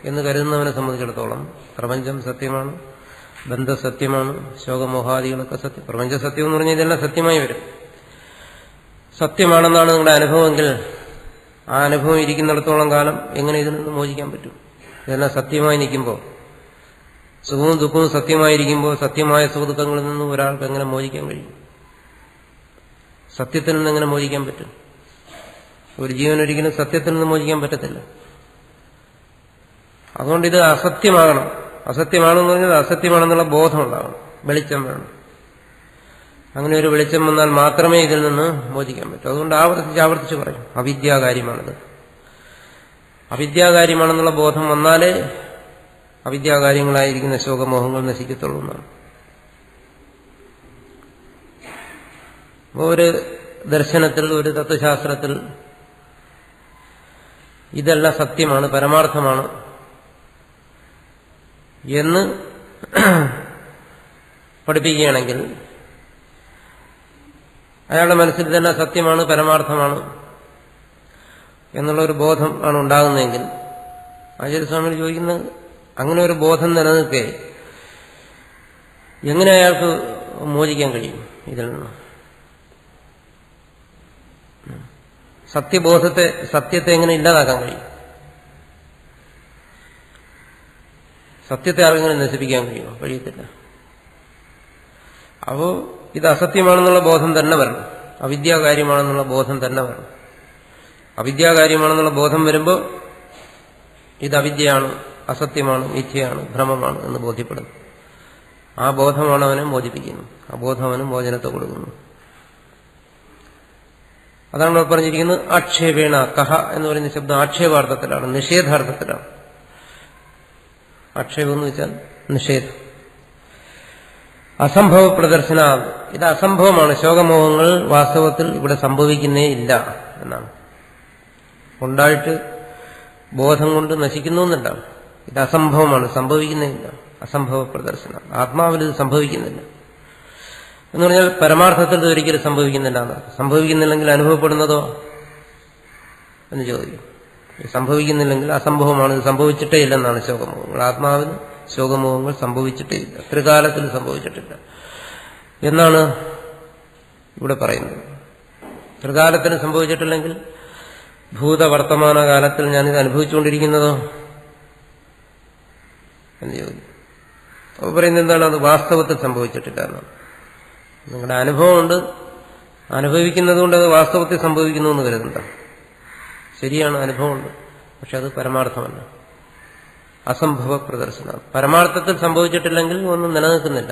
എന്ന് കരുതുന്നവനെ സംബന്ധിച്ചിടത്തോളം പ്രപഞ്ചം സത്യമാണ്, ബന്ധസത്യമാണ്, ശോകമോഹാദികളൊക്കെ സത്യം. പ്രപഞ്ച സത്യം എന്ന് പറഞ്ഞാൽ ഇതെല്ലാം സത്യമായി വരും. സത്യമാണെന്നാണ് നിങ്ങളുടെ അനുഭവമെങ്കിൽ ആ അനുഭവം ഇരിക്കുന്നിടത്തോളം കാലം എങ്ങനെ ഇതിൽ നിന്ന് മോചിക്കാൻ പറ്റും? ഇതെല്ലാം സത്യമായി നിൽക്കുമ്പോൾ, സുഖവും ദുഃഖവും സത്യമായിരിക്കുമ്പോൾ സത്യമായ സുഖദുഃഖങ്ങളിൽ നിന്ന് ഒരാൾക്ക് എങ്ങനെ മോചിക്കാൻ കഴിയും? സത്യത്തിൽ നിന്ന് എങ്ങനെ മോചിക്കാൻ പറ്റും? ഒരു ജീവനൊരിക്കലും സത്യത്തിൽ നിന്ന് മോചിക്കാൻ പറ്റത്തില്ല. അതുകൊണ്ട് ഇത് അസത്യമാകണം. അസത്യമാണെന്ന് പറഞ്ഞാൽ അസത്യമാണെന്നുള്ള ബോധം ഉണ്ടാകണം, വെളിച്ചം വേണം. അങ്ങനെ ഒരു വെളിച്ചം വന്നാൽ മാത്രമേ ഇതിൽ നിന്ന് മോചിക്കാൻ പറ്റൂ. അതുകൊണ്ട് ആവർത്തിച്ച് പറയും അവിദ്യാകാര്യമാണിത്. അവിദ്യാകാര്യമാണെന്നുള്ള ബോധം വന്നാലേ അവിദ്യാകാര്യങ്ങളായിരിക്കുന്ന ശോകമോഹങ്ങൾ നശിക്കത്തുള്ളൂ എന്നാണ്. ഒരു ദർശനത്തിൽ, ഒരു തത്വശാസ്ത്രത്തിൽ ഇതെല്ലാം സത്യമാണ്, പരമാർത്ഥമാണ് എന്ന് പഠിപ്പിക്കുകയാണെങ്കിൽ അയാളുടെ മനസ്സിൽ തന്നെ സത്യമാണ്, പരമാർത്ഥമാണ് എന്നുള്ളൊരു ബോധം ആണ് ഉണ്ടാകുന്നതെങ്കിൽ ആചാര്യസ്വാമികൾ ചോദിക്കുന്നത്, അങ്ങനെ ഒരു ബോധം നിലനിൽക്കെ എങ്ങനെ അയാൾക്ക് മോചിക്കാൻ കഴിയും ഇതിൽ നിന്ന്? സത്യത്തെ എങ്ങനെ ഇല്ലാതാക്കാൻ കഴിയും? സത്യത്തെ ആർക്കെങ്ങനെ നശിപ്പിക്കാൻ കഴിയുമോ? കഴിയത്തില്ല. അപ്പോ ഇത് അസത്യമാണെന്നുള്ള ബോധം തന്നെ വരണം, അവിദ്യാകാര്യമാണെന്നുള്ള ബോധം തന്നെ വരണം. അവിദ്യാകാര്യമാണെന്നുള്ള ബോധം വരുമ്പോൾ ഇത് അവിദ്യയാണ്, അസത്യമാണ്, മിഥ്യയാണ്, ഭ്രമമാണ് എന്ന് ബോധ്യപ്പെടുന്നു. ആ ബോധമാണ് അവനെ മോചിപ്പിക്കുന്നത്. ആ ബോധം അവന് മോചനത്തെ കൊടുക്കുന്നു. അതാണ് നമ്മൾ പറഞ്ഞിരിക്കുന്നത് ആക്ഷേപേണ. കഹ എന്ന് പറയുന്ന ശബ്ദം ആക്ഷേപാർത്ഥത്തിലാണ്, നിഷേധാർത്ഥത്തിലാണ്. ആക്ഷേപം എന്ന് വെച്ചാൽ നിഷേധം. അസംഭവ പ്രദർശന, ഇത് അസംഭവമാണ്. ശോകമോഹങ്ങൾ വാസ്തവത്തിൽ ഇവിടെ സംഭവിക്കുന്നേ ഇല്ല എന്നാണ്. ഉണ്ടായിട്ട് ബോധം കൊണ്ട് നശിക്കുന്നു എന്നല്ല, ഇത് അസംഭവമാണ്, സംഭവിക്കുന്നേ ഇല്ല. അസംഭവ പ്രദർശനം. ആത്മാവിൽ ഇത് സംഭവിക്കുന്നില്ല എന്ന് പറഞ്ഞാൽ പരമാർത്ഥത്തിൽ ഇത് ഒരിക്കലും സംഭവിക്കുന്നില്ല. സംഭവിക്കുന്നില്ലെങ്കിൽ അനുഭവപ്പെടുന്നതോ എന്ന് ചോദിക്കും. സംഭവിക്കുന്നില്ലെങ്കിൽ അസംഭവമാണ്, ഇത് സംഭവിച്ചിട്ടേ ഇല്ലെന്നാണ് ശോകമോഹങ്ങൾ. ആത്മാവിന് ശോകമോഹങ്ങൾ സംഭവിച്ചിട്ടേ ഇല്ല, ത്രികാലത്തിൽ സംഭവിച്ചിട്ടില്ല എന്നാണ് ഇവിടെ പറയുന്നത്. ത്രികാലത്തിന് സംഭവിച്ചിട്ടില്ലെങ്കിൽ ഭൂതവർത്തമാന കാലത്തിൽ ഞാനിത് അനുഭവിച്ചുകൊണ്ടിരിക്കുന്നതോ എന്ന് ചോദിക്കും. അപ്പോൾ പറയുന്നത് എന്താണ്? അത് വാസ്തവത്തിൽ സംഭവിച്ചിട്ടില്ല എന്നാണ്. നിങ്ങളുടെ അനുഭവമുണ്ട്, അനുഭവിക്കുന്നത് കൊണ്ട് അത് വാസ്തവത്തിൽ സംഭവിക്കുന്നു എന്ന് കരുതണ്ട. ശരിയാണ്, അനുഭവമുണ്ട്, പക്ഷെ അത് പരമാർത്ഥമല്ല, അസംഭവ പ്രദർശനം. പരമാർത്ഥത്തിൽ സംഭവിച്ചിട്ടില്ലെങ്കിൽ ഒന്നും നിലനിൽക്കുന്നില്ല.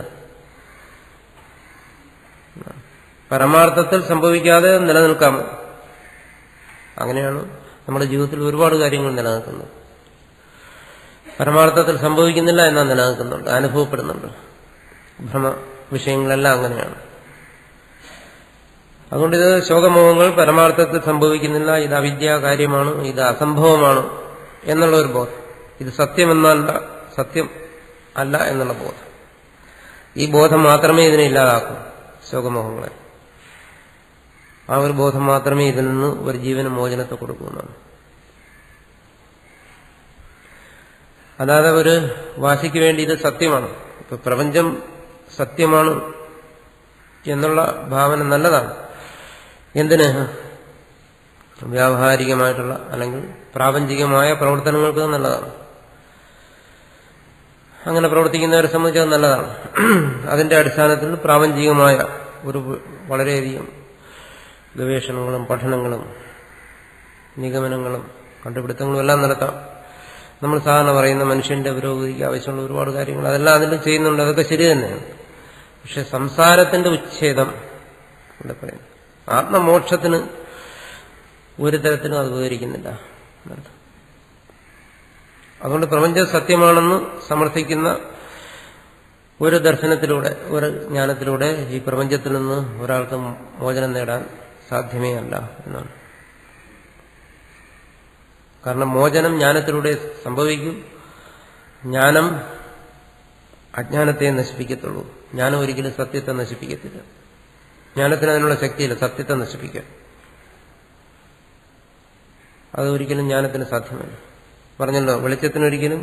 പരമാർത്ഥത്തിൽ സംഭവിക്കാതെ നിലനിൽക്കാമോ? അങ്ങനെയാണ് നമ്മുടെ ജീവിതത്തിൽ ഒരുപാട് കാര്യങ്ങൾ നിലനിൽക്കുന്നത്. പരമാർത്ഥത്തിൽ സംഭവിക്കുന്നില്ല എന്നാൽ നിലനിൽക്കുന്നുണ്ട്, അനുഭവപ്പെടുന്നുണ്ട്. ഭ്രമ വിഷയങ്ങളെല്ലാം അങ്ങനെയാണ്. അതുകൊണ്ട് ഇത് ശോകമോഹങ്ങൾ പരമാർത്ഥത്തിൽ സംഭവിക്കുന്നില്ല, ഇത് അവിദ്യാകാര്യമാണ്, ഇത് അസംഭവമാണ് എന്നുള്ള ഒരു ബോധം. ഇത് സത്യമെന്നല്ല, സത്യം അല്ല എന്നുള്ള ബോധം. ഈ ബോധം മാത്രമേ ഇതിനെ ഇല്ലാതാക്കൂ, ശോകമോഹങ്ങളെ. ആ ഒരു ബോധം മാത്രമേ ഇതിൽ നിന്ന് ഒരു ജീവന് മോചനത്തെ കൊടുക്കുമെന്നാണ്. അല്ലാതെ ഒരു വാശിക്ക് വേണ്ടി ഇത് സത്യമാണ്, ഇപ്പൊ പ്രപഞ്ചം സത്യമാണ് എന്നുള്ള ഭാവന നല്ലതാണ്. എന്തിന്? വ്യാവഹാരികമായിട്ടുള്ള അല്ലെങ്കിൽ പ്രാപഞ്ചികമായ പ്രവർത്തനങ്ങൾക്ക് നല്ലതാണ്. അങ്ങനെ പ്രവർത്തിക്കുന്നവരെ സംബന്ധിച്ച് അത് നല്ലതാണ്. അതിന്റെ അടിസ്ഥാനത്തിൽ പ്രാപഞ്ചികമായ ഒരു വളരെയധികം ഗവേഷണങ്ങളും പഠനങ്ങളും നിഗമനങ്ങളും കണ്ടുപിടുത്തങ്ങളും എല്ലാം നടത്താം. നമ്മൾ സാധാരണ പറയുന്ന മനുഷ്യന്റെ പുരോഗതിക്ക് ആവശ്യമുള്ള ഒരുപാട് കാര്യങ്ങൾ അതെല്ലാം അതിൽ ചെയ്യുന്നുണ്ട്. അതൊക്കെ ശരി തന്നെയാണ്. പക്ഷെ സംസാരത്തിന്റെ ഉച്ഛേദം ഇവിടെ പറയുന്നു. ആത്മമോക്ഷത്തിന് ഒരു തരത്തിലും അത് ഉപകരിക്കുന്നില്ല. അതുകൊണ്ട് പ്രപഞ്ചം സത്യമാണെന്ന് സമർത്ഥിക്കുന്ന ഒരു ദർശനത്തിലൂടെ, ഒരു ജ്ഞാനത്തിലൂടെ ഈ പ്രപഞ്ചത്തിൽ നിന്ന് ഒരാൾക്ക് മോചനം നേടാൻ സാധ്യമേ അല്ല എന്നാണ്. കാരണം മോചനം ജ്ഞാനത്തിലൂടെ സംഭവിക്കും. ജ്ഞാനം അജ്ഞാനത്തെ നശിപ്പിക്കത്തുള്ളൂ. ജ്ഞാനം ഒരിക്കലും സത്യത്തെ നശിപ്പിക്കത്തില്ല. ജ്ഞാനത്തിന് അതിനുള്ള ശക്തിയില്ല സത്യത്തെ നശിപ്പിക്കാൻ. അതൊരിക്കലും ജ്ഞാനത്തിന് സാധ്യമല്ല. പറഞ്ഞല്ലോ, വെളിച്ചത്തിനൊരിക്കലും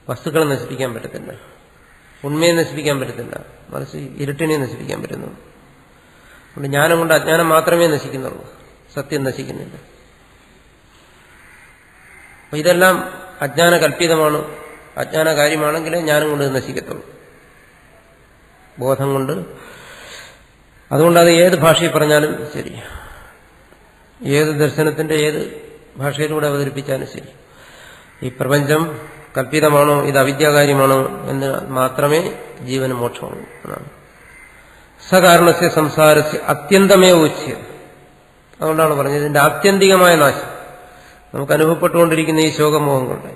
വസ്തുക്കളെ നശിപ്പിക്കാൻ പറ്റത്തില്ല, ഉണ്മയെ നശിപ്പിക്കാൻ പറ്റത്തില്ല, മറിച്ച് ഇരുട്ടിനെ നശിപ്പിക്കാൻ പറ്റുന്നു. അതുകൊണ്ട് ജ്ഞാനം കൊണ്ട് അജ്ഞാനം മാത്രമേ നശിക്കുന്നുള്ളൂ, സത്യം നശിക്കുന്നില്ല. അപ്പൊ ഇതെല്ലാം അജ്ഞാന കല്പിതമാണ്, അജ്ഞാന കാര്യമാണെങ്കിലേ ജ്ഞാനം കൊണ്ട് നശിക്കത്തുള്ളൂ, ബോധം കൊണ്ട്. അതുകൊണ്ട് അത് ഏത് ഭാഷയിൽ പറഞ്ഞാലും ശരി, ഏത് ദർശനത്തിന്റെ ഏത് ഭാഷയിലൂടെ അവതരിപ്പിച്ചാലും ശരി, ഈ പ്രപഞ്ചം കല്പിതമാണോ, ഇത് അവിദ്യാകാര്യമാണോ എന്ന് മാത്രമേ ജീവന് മോക്ഷമുള്ളൂ എന്നാണ്. സകാരണസ്യ സംസാരസ്യ അത്യന്തമേ ഉച്യം. അതുകൊണ്ടാണ് പറഞ്ഞത് ഇതിന്റെ ആത്യന്തികമായ നാശം. നമുക്ക് അനുഭവപ്പെട്ടുകൊണ്ടിരിക്കുന്ന ഈ ശോകമോഹങ്ങളുടെ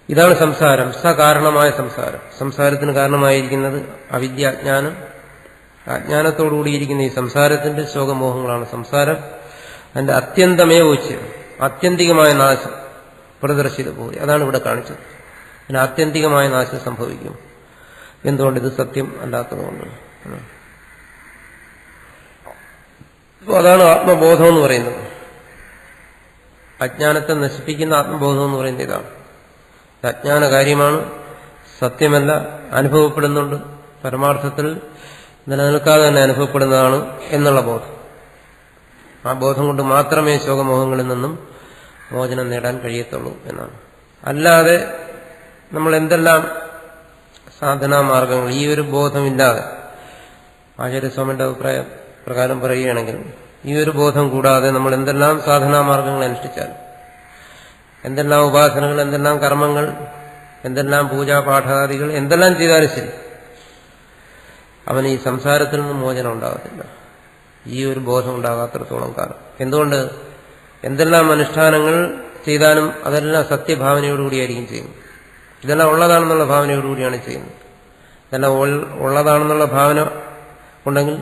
ഇതാണ് സംസാരം, സകാരണമായ സംസാരം. സംസാരത്തിന് കാരണമായിരിക്കുന്നത് അവിദ്യ, അജ്ഞാനം. അജ്ഞാനത്തോടുകൂടിയിരിക്കുന്ന ഈ സംസാരത്തിന്റെ ശോകമോഹങ്ങളാണ് സംസാരം. അതിന്റെ അത്യന്തമേ ഉച്യം, ആത്യന്തികമായ നാശം പ്രദർശിത പോയി. അതാണ് ഇവിടെ കാണിച്ചത്. അതിന് ആത്യന്തികമായ നാശം സംഭവിക്കും. എന്തുകൊണ്ട്? ഇത് സത്യം അല്ലാത്തതുകൊണ്ട്. അപ്പോൾ അതാണ് ആത്മബോധം എന്ന് പറയുന്നത്. അജ്ഞാനത്തെ നശിപ്പിക്കുന്ന ആത്മബോധം എന്ന് പറയുന്നത് ഇതാണ്. അജ്ഞാന കാര്യമാണ്, സത്യമല്ല, അനുഭവപ്പെടുന്നുണ്ട്, പരമാർത്ഥത്തിൽ നിലനിൽക്കാതെ തന്നെ അനുഭവപ്പെടുന്നതാണ് എന്നുള്ള ബോധം. ആ ബോധം കൊണ്ട് മാത്രമേ ശോകമോഹങ്ങളിൽ നിന്നും മോചനം നേടാൻ കഴിയത്തുള്ളൂ എന്നാണ്. അല്ലാതെ നമ്മൾ എന്തെല്ലാം സാധനാമാർഗങ്ങൾ ഈ ഒരു ബോധമില്ലാതെ, ആചാര്യസ്വാമിയുടെ അഭിപ്രായ പ്രകാരം പറയുകയാണെങ്കിൽ, ഈ ഒരു ബോധം കൂടാതെ നമ്മൾ എന്തെല്ലാം സാധനാമാർഗങ്ങൾ അനുഷ്ഠിച്ചാലും, എന്തെല്ലാം ഉപാസനകൾ, എന്തെല്ലാം കർമ്മങ്ങൾ, എന്തെല്ലാം പൂജാപാഠാദികൾ എന്തെല്ലാം ചെയ്താലും ശരി, അവന് ഈ സംസാരത്തിൽ നിന്ന് മോചനം ഉണ്ടാകത്തില്ല, ഈ ഒരു ബോധം ഉണ്ടാകാത്തിടത്തോളം കാലം. എന്തുകൊണ്ട്? എന്തെല്ലാം അനുഷ്ഠാനങ്ങൾ ചെയ്താലും അതെല്ലാം സത്യഭാവനയോടുകൂടിയായിരിക്കും ചെയ്യുന്നത്. ഇതെല്ലാം ഉള്ളതാണെന്നുള്ള ഭാവനയോടുകൂടിയാണ് ചെയ്യുന്നത്. ഇതെല്ലാം ഉള്ളതാണെന്നുള്ള ഭാവന ഉണ്ടെങ്കിൽ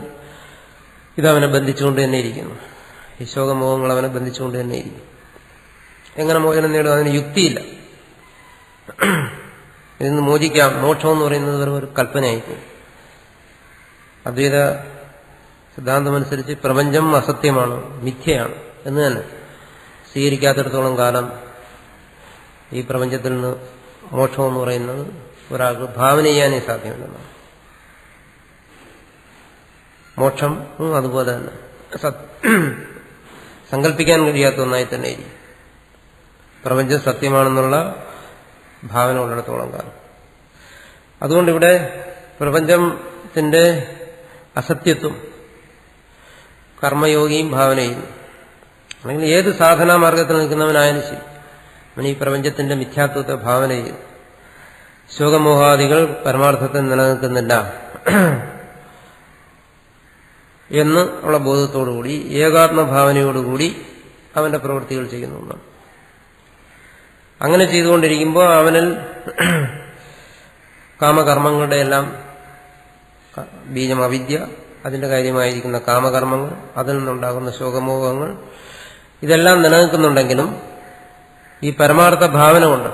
ഇതവനെ ബന്ധിച്ചുകൊണ്ട് തന്നെ ഇരിക്കുന്നു. ഈ ശോകമോഹങ്ങൾ അവനെ ബന്ധിച്ചുകൊണ്ട് തന്നെ ഇരിക്കും. എങ്ങനെ മോചനം നേടും? അതിന് യുക്തിയില്ല. ഇതിന് മോചിക്കാം. മോക്ഷം എന്ന് പറയുന്നത് വെറും ഒരു കൽപ്പനയായിപ്പോയി. അദ്വൈത സിദ്ധാന്തമനുസരിച്ച് പ്രപഞ്ചം അസത്യമാണ്, മിഥ്യയാണ് എന്ന് തന്നെ സ്വീകരിക്കാത്തിടത്തോളം കാലം ഈ പ്രപഞ്ചത്തിൽ നിന്ന് മോക്ഷം എന്ന് പറയുന്നത് ഒരാൾക്ക് ഭാവന ചെയ്യാനേ സാധ്യമല്ലെന്നാണ്. മോക്ഷം അതുപോലെ തന്നെ സങ്കല്പിക്കാൻ കഴിയാത്ത ഒന്നായി തന്നെ ഇരിക്കും പ്രപഞ്ചം സത്യമാണെന്നുള്ള ഭാവന ഉള്ളിടത്തോളം കാലം. അതുകൊണ്ടിവിടെ പ്രപഞ്ചത്തിന്റെ അസത്യത്വം കർമ്മയോഗിയും ഭാവന ചെയ്യുന്നു. അല്ലെങ്കിൽ ഏത് സാധനാമാർഗത്തിൽ നിൽക്കുന്നവനായാലും ശരി, അവൻ ഈ പ്രപഞ്ചത്തിന്റെ മിഥ്യാത്വത്തെ ഭാവന ചെയ്യും. ശോകമോഹാദികൾ പരമാർത്ഥത്തിൽ നിലനിൽക്കുന്നില്ല എന്ന് ഉള്ള ബോധത്തോടുകൂടി, ഏകാത്മഭാവനയോടുകൂടി അവന്റെ പ്രവൃത്തികൾ ചെയ്യുന്നു. അങ്ങനെ ചെയ്തുകൊണ്ടിരിക്കുമ്പോൾ അവനിൽ കാമകർമ്മങ്ങളുടെ എല്ലാം ബീജം അവിദ്യ, അതിന്റെ കാര്യമായിരിക്കുന്ന കാമകർമ്മങ്ങൾ, അതിൽ നിന്നുണ്ടാകുന്ന ശോകമോഹങ്ങൾ, ഇതെല്ലാം നിലനിൽക്കുന്നുണ്ടെങ്കിലും ഈ പരമാർത്ഥ ഭാവന കൊണ്ട്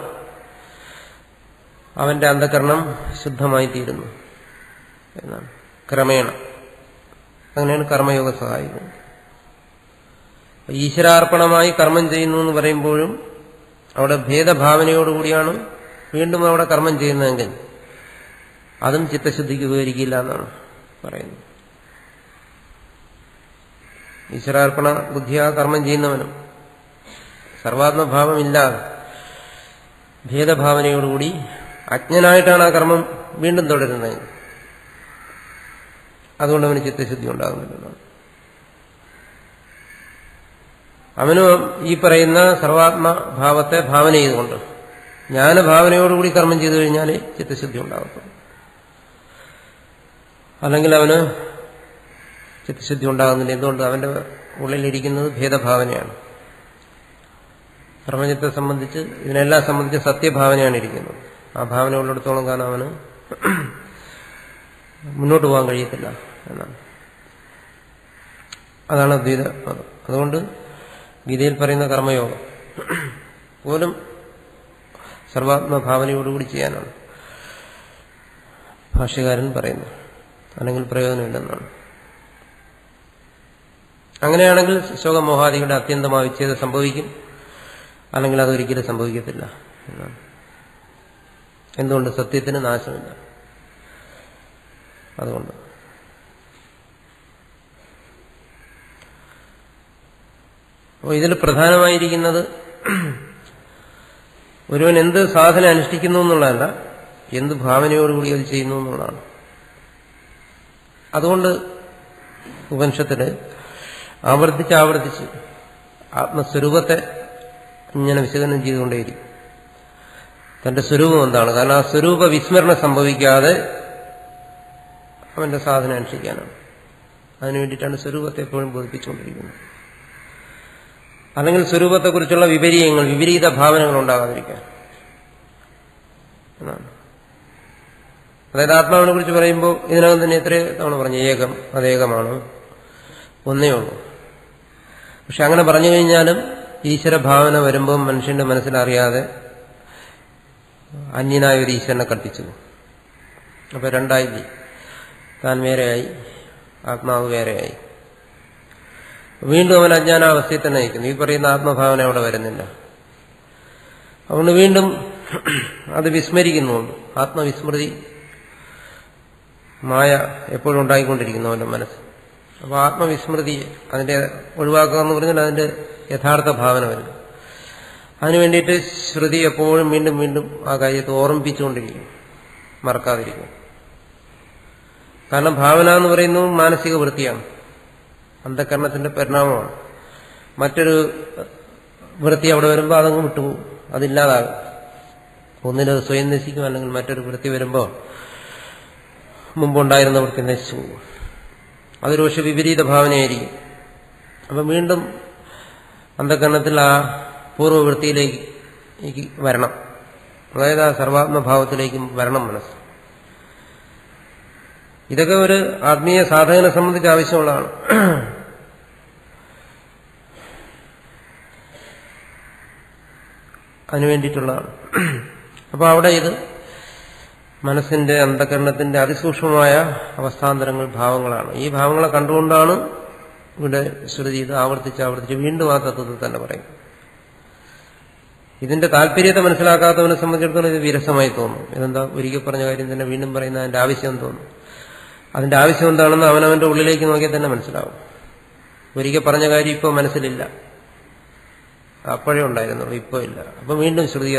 അവന്റെ അന്ധകരണം ശുദ്ധമായി തീരുന്നു എന്നാണ് ക്രമേണ. അങ്ങനെയാണ് കർമ്മയോഗ സഹായിക്കുന്നത്. ഈശ്വരാർപ്പണമായി കർമ്മം ചെയ്യുന്നു എന്ന് പറയുമ്പോഴും അവിടെ ഭേദഭാവനയോടുകൂടിയാണ് വീണ്ടും അവിടെ കർമ്മം ചെയ്യുന്നതെങ്കിൽ അതും ചിത്തശുദ്ധിക്ക് ഉപകരിക്കില്ല എന്നാണ് പറയുന്നത്. ഈശ്വരാർപ്പണ ബുദ്ധിയാ കർമ്മം ചെയ്യുന്നവനും സർവാത്മഭാവമില്ലാതെ ഭേദഭാവനയോടുകൂടി അജ്ഞനായിട്ടാണ് ആ കർമ്മം വീണ്ടും തുടരുന്നത്. അതുകൊണ്ട് അവന് ചിത്തശുദ്ധി ഉണ്ടാകുന്നില്ലെന്നാണ്. അവനും ഈ പറയുന്ന സർവാത്മഭാവത്തെ ഭാവന ചെയ്തുകൊണ്ട് ജ്ഞാനഭാവനയോടുകൂടി കർമ്മം ചെയ്തു കഴിഞ്ഞാൽ ചിത്തശുദ്ധി ഉണ്ടാകത്തുള്ളൂ. അല്ലെങ്കിൽ അവന് ചിത്തശുദ്ധി ഉണ്ടാകുന്നില്ല. എന്തുകൊണ്ട്? അവന്റെ ഉള്ളിലിരിക്കുന്നത് ഭേദഭാവനയാണ്. പ്രപഞ്ചത്തെ സംബന്ധിച്ച് ഇതിനെല്ലാം സംബന്ധിച്ച് സത്യഭാവനയാണ് ഇരിക്കുന്നത്. ആ ഭാവന ഉള്ളിടത്തോളം കാലം അവന് മുന്നോട്ട് പോകാൻ കഴിയത്തില്ല എന്നാണ്. അതാണ് അദ്വൈത മതം. അതുകൊണ്ട് ഗീതയിൽ പറയുന്ന കർമ്മയോഗം പോലും സർവാത്മഭാവനയോടുകൂടി ചെയ്യാനാണ് ഭാഷ്യകാരൻ പറയുന്നത്. അല്ലെങ്കിൽ പ്രയോജനമില്ലെന്നാണ്. അങ്ങനെയാണെങ്കിൽ ശോകമോഹാദികളുടെ അത്യന്തമായ വിച്ഛേദം സംഭവിക്കും. അല്ലെങ്കിൽ അതൊരിക്കലും സംഭവിക്കത്തില്ല എന്നാണ്. എന്തുകൊണ്ട്? സത്യത്തിന് നാശമില്ല. അതുകൊണ്ട് അപ്പോൾ ഇതിൽ പ്രധാനമായിരിക്കുന്നത് ഒരുവൻ എന്ത് സാധന അനുഷ്ഠിക്കുന്നു എന്നുള്ളതല്ല, എന്ത് ഭാവനയോടുകൂടി അത് ചെയ്യുന്നു എന്നുള്ളതാണ്. അതുകൊണ്ട് ഉപനിഷത്തില് ആവർത്തിച്ച് ആത്മസ്വരൂപത്തെ ഇങ്ങനെ വിശകലനം ചെയ്തുകൊണ്ടേയിരിക്കും. തന്റെ സ്വരൂപം എന്താണ്? കാരണം ആ സ്വരൂപ വിസ്മരണം സംഭവിക്കാതെ അവന്റെ സാധന അനുഷ്ഠിക്കാനാണ്. അതിനു വേണ്ടിയിട്ടാണ് സ്വരൂപത്തെ എപ്പോഴും ബോധിപ്പിച്ചുകൊണ്ടിരിക്കുന്നത്. അല്ലെങ്കിൽ സ്വരൂപത്തെക്കുറിച്ചുള്ള വിപരീത ഭാവനകൾ ഉണ്ടാകാതിരിക്കാൻ എന്നാണ്. അതായത് ആത്മാവിനെ കുറിച്ച് പറയുമ്പോൾ ഇതിനകം തന്നെ എത്ര തവണ പറഞ്ഞു? ഏകം, അതേകമാണ്, ഒന്നേ ഉള്ളൂ. പക്ഷെ അങ്ങനെ പറഞ്ഞു കഴിഞ്ഞാലും ഈശ്വരഭാവന വരുമ്പോൾ മനുഷ്യന്റെ മനസ്സിലറിയാതെ അന്യനായ ഒരു ഈശ്വരനെ കൽപ്പിച്ചു. അപ്പൊ രണ്ടായി, താൻ വേറെയായി, ആത്മാവ് വേറെയായി. വീണ്ടും അവൻ അജ്ഞാനാവസ്ഥയിൽ തന്നെ നയിക്കുന്നു. ഈ പറയുന്ന ആത്മഭാവന അവിടെ വരുന്നില്ല. അതുകൊണ്ട് വീണ്ടും അത് വിസ്മരിക്കുന്നുണ്ട്. ആത്മവിസ്മൃതി മായ എപ്പോഴും ഉണ്ടായിക്കൊണ്ടിരിക്കുന്നു അവന്റെ മനസ്സ്. അപ്പോൾ ആത്മവിസ്മൃതി അതിന്റെ ഒഴിവാക്കുക എന്ന് പറഞ്ഞാൽ അതിന്റെ യഥാർത്ഥ ഭാവന വരും. അതിനു വേണ്ടിയിട്ട് ശ്രുതി എപ്പോഴും വീണ്ടും വീണ്ടും ആ കാര്യത്തെ ഓർമ്മിപ്പിച്ചുകൊണ്ടിരിക്കും, മറക്കാതിരിക്കും. കാരണം ഭാവന എന്ന് പറയുന്നത് മാനസിക വൃത്തിയാണ്, അന്ധകരണത്തിന്റെ പരിണാമമാണ്. മറ്റൊരു വൃത്തി അവിടെ വരുമ്പോൾ അതങ്ങ് വിട്ടുപോകും, അതില്ലാതാകും. ഒന്നിനത് സ്വയം നശിക്കും, അല്ലെങ്കിൽ മറ്റൊരു വൃത്തി വരുമ്പോൾ മുമ്പുണ്ടായിരുന്ന വൃത്തി നശിച്ചു പോകും. അതൊരു പക്ഷെ വിപരീത ഭാവനയായിരിക്കും. അപ്പം വീണ്ടും അന്ധകരണത്തിൽ ആ പൂർവ്വവൃത്തിയിലേക്ക് വരണം. അതായത് ആ സർവാത്മഭാവത്തിലേക്കും വരണം മനസ്സ്. ഇതൊക്കെ ഒരു ആത്മീയ സാധകനെ സംബന്ധിച്ച് ആവശ്യമുള്ളതാണ്. അതിനുവേണ്ടിയിട്ടുള്ളതാണ്. അപ്പോൾ അവിടെ ഇത് മനസ്സിന്റെ അന്ധകരണത്തിന്റെ അതിസൂക്ഷ്മമായ അവസ്ഥാന്തരങ്ങൾ, ഭാവങ്ങളാണ്. ഈ ഭാവങ്ങളെ കണ്ടുകൊണ്ടാണ് ഇവിടെ ശ്രുതി ഇത് ആവർത്തിച്ച് വീണ്ടും ആ തത്വത്തിൽ തന്നെ പറയും. ഇതിന്റെ താല്പര്യത്തെ മനസ്സിലാക്കാത്തവനെ സംബന്ധിച്ചിടത്തോളം ഇത് വിരസമായി തോന്നും. ഇതെന്താ ഒരിക്കൽ പറഞ്ഞ കാര്യം തന്നെ വീണ്ടും പറയുന്ന അതിന്റെ ആവശ്യം തോന്നും. അതിന്റെ ആവശ്യം എന്താണെന്ന് അവനവന്റെ ഉള്ളിലേക്ക് നോക്കിയാൽ തന്നെ മനസ്സിലാവും. ഒരിക്കൽ പറഞ്ഞ കാര്യം ഇപ്പോൾ മനസ്സിലില്ല, അപ്പോഴേ ഉണ്ടായിരുന്നുള്ളൂ, ഇപ്പോൾ ഇല്ല. അപ്പൊ വീണ്ടും ശ്രുതി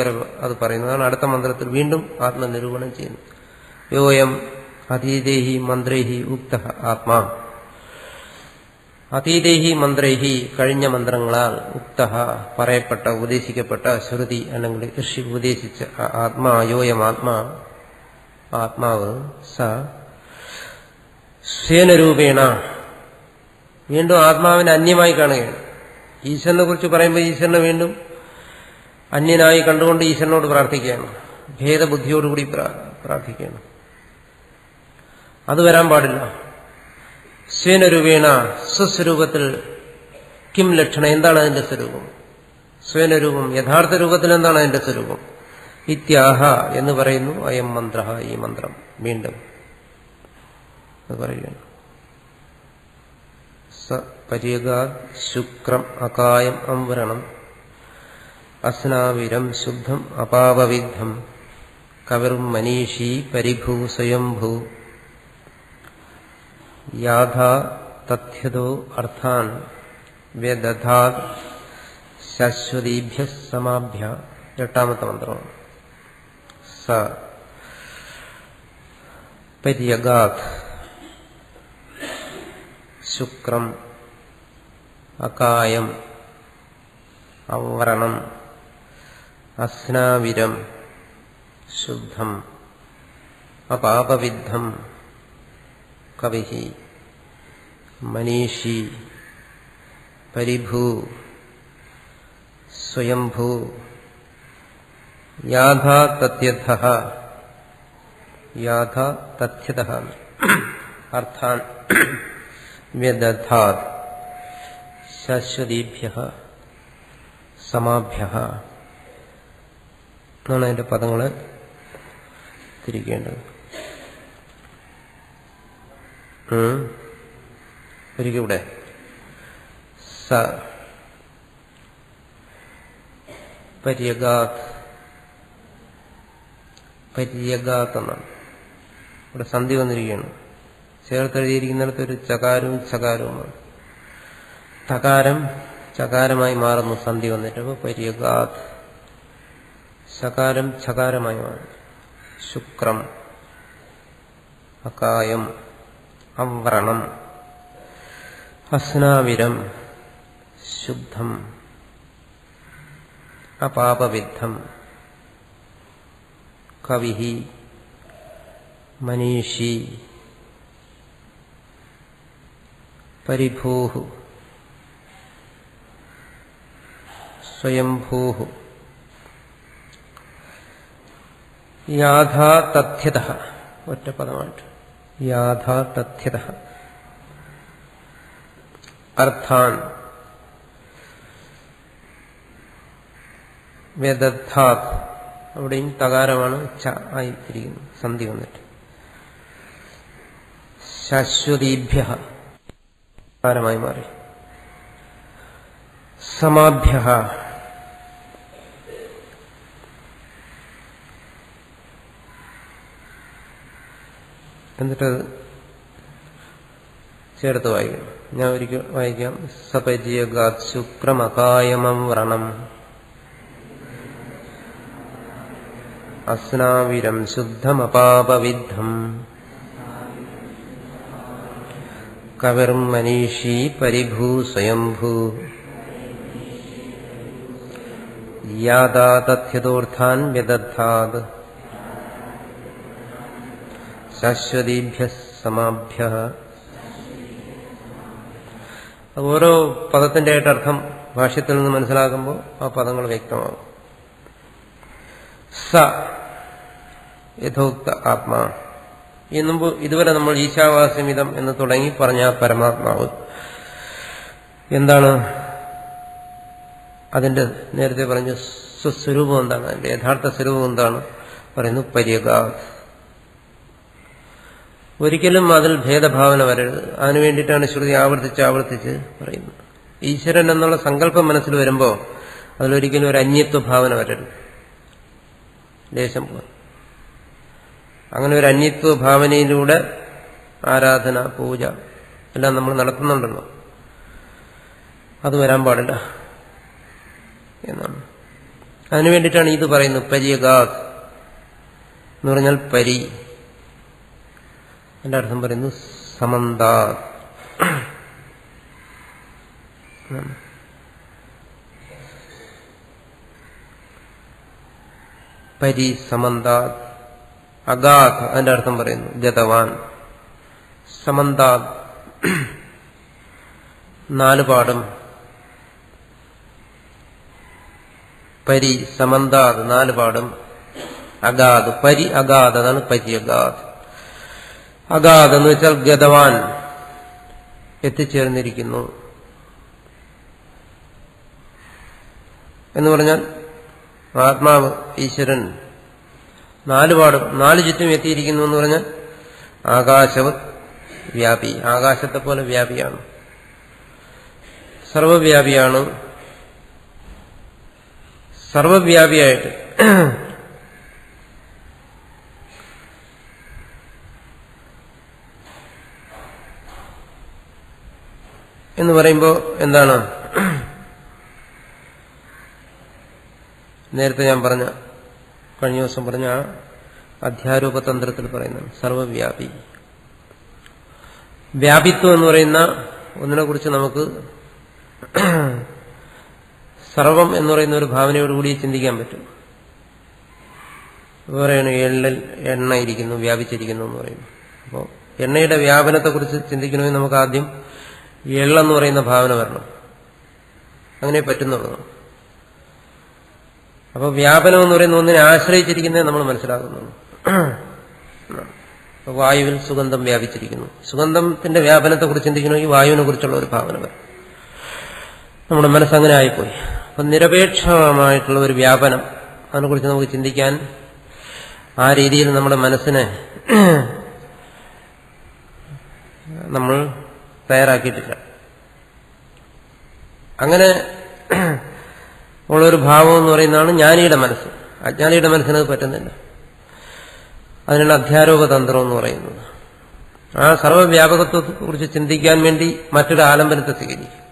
അത് പറയുന്നതാണ്. അടുത്ത മന്ത്രത്തിൽ വീണ്ടും ആത്മനിരൂപണം ചെയ്യുന്നു. യോയം അതീതേഹി മന്ത്രേഹി ഉക്ത ആത്മാ. അതീതേഹി മന്ത്രേഹി കഴിഞ്ഞ മന്ത്രങ്ങളാൽ, ഉക്ത പറയപ്പെട്ട, ഉപദേശിക്കപ്പെട്ട, ശ്രുതി അല്ലെങ്കിൽ ഋഷി ഉപദേശിച്ച ആത്മാ, യോയം ആത്മാ, ആത്മാവ് സ സ്വേനരൂപേണ വീണ്ടും ആത്മാവിനെ അന്യമായി കാണുകയാണ്. ഈശ്വരനെ കുറിച്ച് പറയുമ്പോൾ ഈശ്വരനെ വീണ്ടും അന്യനായി കണ്ടുകൊണ്ട് ഈശ്വരനോട് പ്രാർത്ഥിക്കുകയാണ്, ഭേദബുദ്ധിയോടുകൂടി പ്രാർത്ഥിക്കുകയാണ്. അത് വരാൻ പാടില്ല. സ്വേനരൂപേണ, സ്വസ്വരൂപത്തിൽ കിം ലക്ഷണം, എന്താണ് അതിന്റെ സ്വരൂപം? സ്വയരൂപം യഥാർത്ഥ രൂപത്തിൽ എന്താണ് അതിന്റെ സ്വരൂപം? ഇത്യാഹ എന്ന് പറയുന്നു അയം മന്ത്ര, ഈ മന്ത്രം. വീണ്ടും അത് പറയുകയാണ്. സ പര്യഗാത് ശുക്രം അകായം അംവരണം അസ്നാവിരം ശുദ്ധം അപാപവിദ്ധം കവിർ മനീഷി പരിഭൂ സ്വയംഭൂ യാഥാ തഥ്യതോ അർത്ഥാൻ വ്യദധാത് ശാശ്വതീഭ്യ സമാഭ്യ. 8ാമത്തെ മന്ത്രമാണ്. സ പര്യഗാത് ശുക്രം അകായം അവരണം അസ്നാവിരം ശുദ്ധം അപാപവിദ്ധം കവിഹി മനീഷി പരിഭൂ സ്വയംഭൂ യാഥാ തഥ്യതഃ അർത്ഥാൻ വ്യദധാത് ശാശ്വതീഭ്യഃ സമാഭ്യഃ എന്നാണ് അതിന്റെ പദങ്ങളെ തിരിക്കേണ്ടത്. ഒരിക്കവിടെ സ പര്യഗാത് എന്നാണ്. ഇവിടെ സന്ധി വന്നിരിക്കുകയാണ്. ചേർത്തെഴുതിയിരിക്കുന്നിടത്ത് ഒരു ചകാരവും ചകാരവുമാണ്. തകാരം ചകാരമായി മാറുന്നു സന്ധി വന്നിട്ട്. അപ്പോൾ പര്യഗാത്. ശകാരം ഛകാരമായി മാറുന്നു. ശുക്രം അകായം അവ്രണം അസ്നാവിരം ശുദ്ധം അപാപവിദ്ധം കവിഹി മനീഷി പരിഭൂഃ സ്വയംഭൂഃ യാഥാ തഥ്യതഃ. ഒറ്റ പദമായിട്ട് യാഥാ തഥ്യതഃ അർത്ഥാൻ വ്യദധാത്. അവിടെയും തകാരമാണ് ച ആയിത്തിരിക്കുന്നു സന്ധി വന്നിട്ട്. ശാശ്വതീഭ്യഃ തകാരമായി മാറി. സമാഭ്യഃ എന്നിട്ട് ചേർത്ത് വായിക്കണം. ഞാൻ ഒരിക്കൽ വായിക്കാം. സപര്യഗാത് ശുക്രമകായമം വ്രണം അസ്നാവിരം ശുദ്ധമപാപവിദ്ധം കവിർ മനീഷി പരിഭൂ സ്വയംഭൂ യാദാ തഥ്യതോർത്ഥാൻ വ്യദധാത് ശാശ്വതീഭ്യഃ സമാഭ്യഃ. ഓരോ പദത്തിന്റെ ആയിട്ട് അർത്ഥം ഭാഷ്യത്തിൽ നിന്ന് മനസ്സിലാക്കുമ്പോൾ ആ പദങ്ങൾ വ്യക്തമാകും. സ യഥോക്ത ആത്മാ. ഇതുവരെ നമ്മൾ ഈശാവാസ്യമിതം എന്ന് തുടങ്ങി പറഞ്ഞ പരമാത്മാവ് എന്താണ്? അതിന്റെ നേരത്തെ പറഞ്ഞു സ്വസ്വരൂപം എന്താണ്, അതിന്റെ യഥാർത്ഥ സ്വരൂപം എന്താണ് പറയുന്നു. പര്യഗാത്. ഒരിക്കലും അതിൽ ഭേദഭാവന വരരുത്. അതിനു വേണ്ടിയിട്ടാണ് ശ്രുതി ആവർത്തിച്ച് പറയുന്നത്. ഈശ്വരൻ എന്നുള്ള സങ്കല്പം മനസ്സിൽ വരുമ്പോൾ അതിലൊരിക്കലും ഒരു അന്യത്വ ഭാവന വരരുത്. ദേശം പോലെ അങ്ങനെ ഒരു അന്യത്വ ഭാവനയിലൂടെ ആരാധന പൂജ എല്ലാം നമ്മൾ നടത്തുന്നുണ്ടല്ലോ, അത് വരാൻ പാടില്ല എന്നാണ്. അതിനു വേണ്ടിയിട്ടാണ് ഇത് പറയുന്നത്. പര്യഗാത് എന്ന് പറഞ്ഞാൽ പരി, എന്റെ അർത്ഥം പറയുന്നു സമന്താത്. പരി സമന്താത്. അഗാത് അതിന്റെ അർത്ഥം പറയുന്നു ഗതവാൻ. സമന്താത് 4 പാടും. പരി സമന്താത് 4 പാടും. അഗാത് പരി അഗാത് അതാണ് പര്യഗാത്. അഗാത് എന്ന് വെച്ചാൽ ഗതവാൻ എത്തിച്ചേർന്നിരിക്കുന്നു എന്ന് പറഞ്ഞാൽ ആത്മാവ് ഈശ്വരൻ നാല് ചുറ്റും എത്തിയിരിക്കുന്നു എന്ന് പറഞ്ഞാൽ ആകാശവത് വ്യാപി, ആകാശത്തെ പോലെ വ്യാപിയാണ്, സർവവ്യാപിയാണ്. സർവവ്യാപിയായിട്ട് എന്ന് പറയുമ്പോൾ എന്താണ്? നേരത്തെ ഞാൻ കഴിഞ്ഞ ദിവസം പറഞ്ഞ ആ അധ്യാരോപതന്ത്രത്തിൽ പറയുന്നത് സർവവ്യാപി. വ്യാപിത്വം എന്ന് പറയുന്ന ഒന്നിനെ കുറിച്ച് നമുക്ക് സർവം എന്ന് പറയുന്ന ഒരു ഭാവനയോടുകൂടി ചിന്തിക്കാൻ പറ്റും. പറയണു എണ്ണ ഇരിക്കുന്നു, വ്യാപിച്ചിരിക്കുന്നു എന്ന് പറയുന്നു. അപ്പോൾ എണ്ണയുടെ വ്യാപനത്തെക്കുറിച്ച് ചിന്തിക്കണമെങ്കിൽ നമുക്ക് ആദ്യം എള്ളെന്ന് പറയുന്ന ഭാവന വരണം. അങ്ങനെ പറ്റുന്നുള്ളൂ. അപ്പോൾ വ്യാപനം എന്ന് പറയുന്ന ഒന്നിനെ ആശ്രയിച്ചിരിക്കുന്നേ നമ്മൾ മനസ്സിലാക്കുന്നു. വായുവിൽ സുഗന്ധം വ്യാപിച്ചിരിക്കുന്നു. സുഗന്ധത്തിന്റെ വ്യാപനത്തെക്കുറിച്ച് ചിന്തിക്കണമെങ്കിൽ വായുവിനെ കുറിച്ചുള്ള ഒരു ഭാവന വരണം. നമ്മുടെ മനസ്സങ്ങനെ ആയിപ്പോയി. അപ്പം നിരപേക്ഷമായിട്ടുള്ള ഒരു വ്യാപനം, അതിനെക്കുറിച്ച് നമുക്ക് ചിന്തിക്കാൻ ആ രീതിയിൽ നമ്മുടെ മനസ്സിനെ നമ്മൾ തയ്യാറാക്കിയിട്ടില്ല. അങ്ങനെ ഉള്ളൊരു ഭാവം എന്ന് പറയുന്നതാണ് ജ്ഞാനിയുടെ മനസ്സ്. അജ്ഞാനിയുടെ മനസ്സിനത് പറ്റുന്നില്ല. അതിനുള്ള അധ്യാരോപതന്ത്രം എന്ന് പറയുന്നത്. ആ സർവ്വവ്യാപകത്വത്തെക്കുറിച്ച് ചിന്തിക്കാൻ വേണ്ടി മറ്റൊരു ആലംബനത്തെ സ്വീകരിക്കും.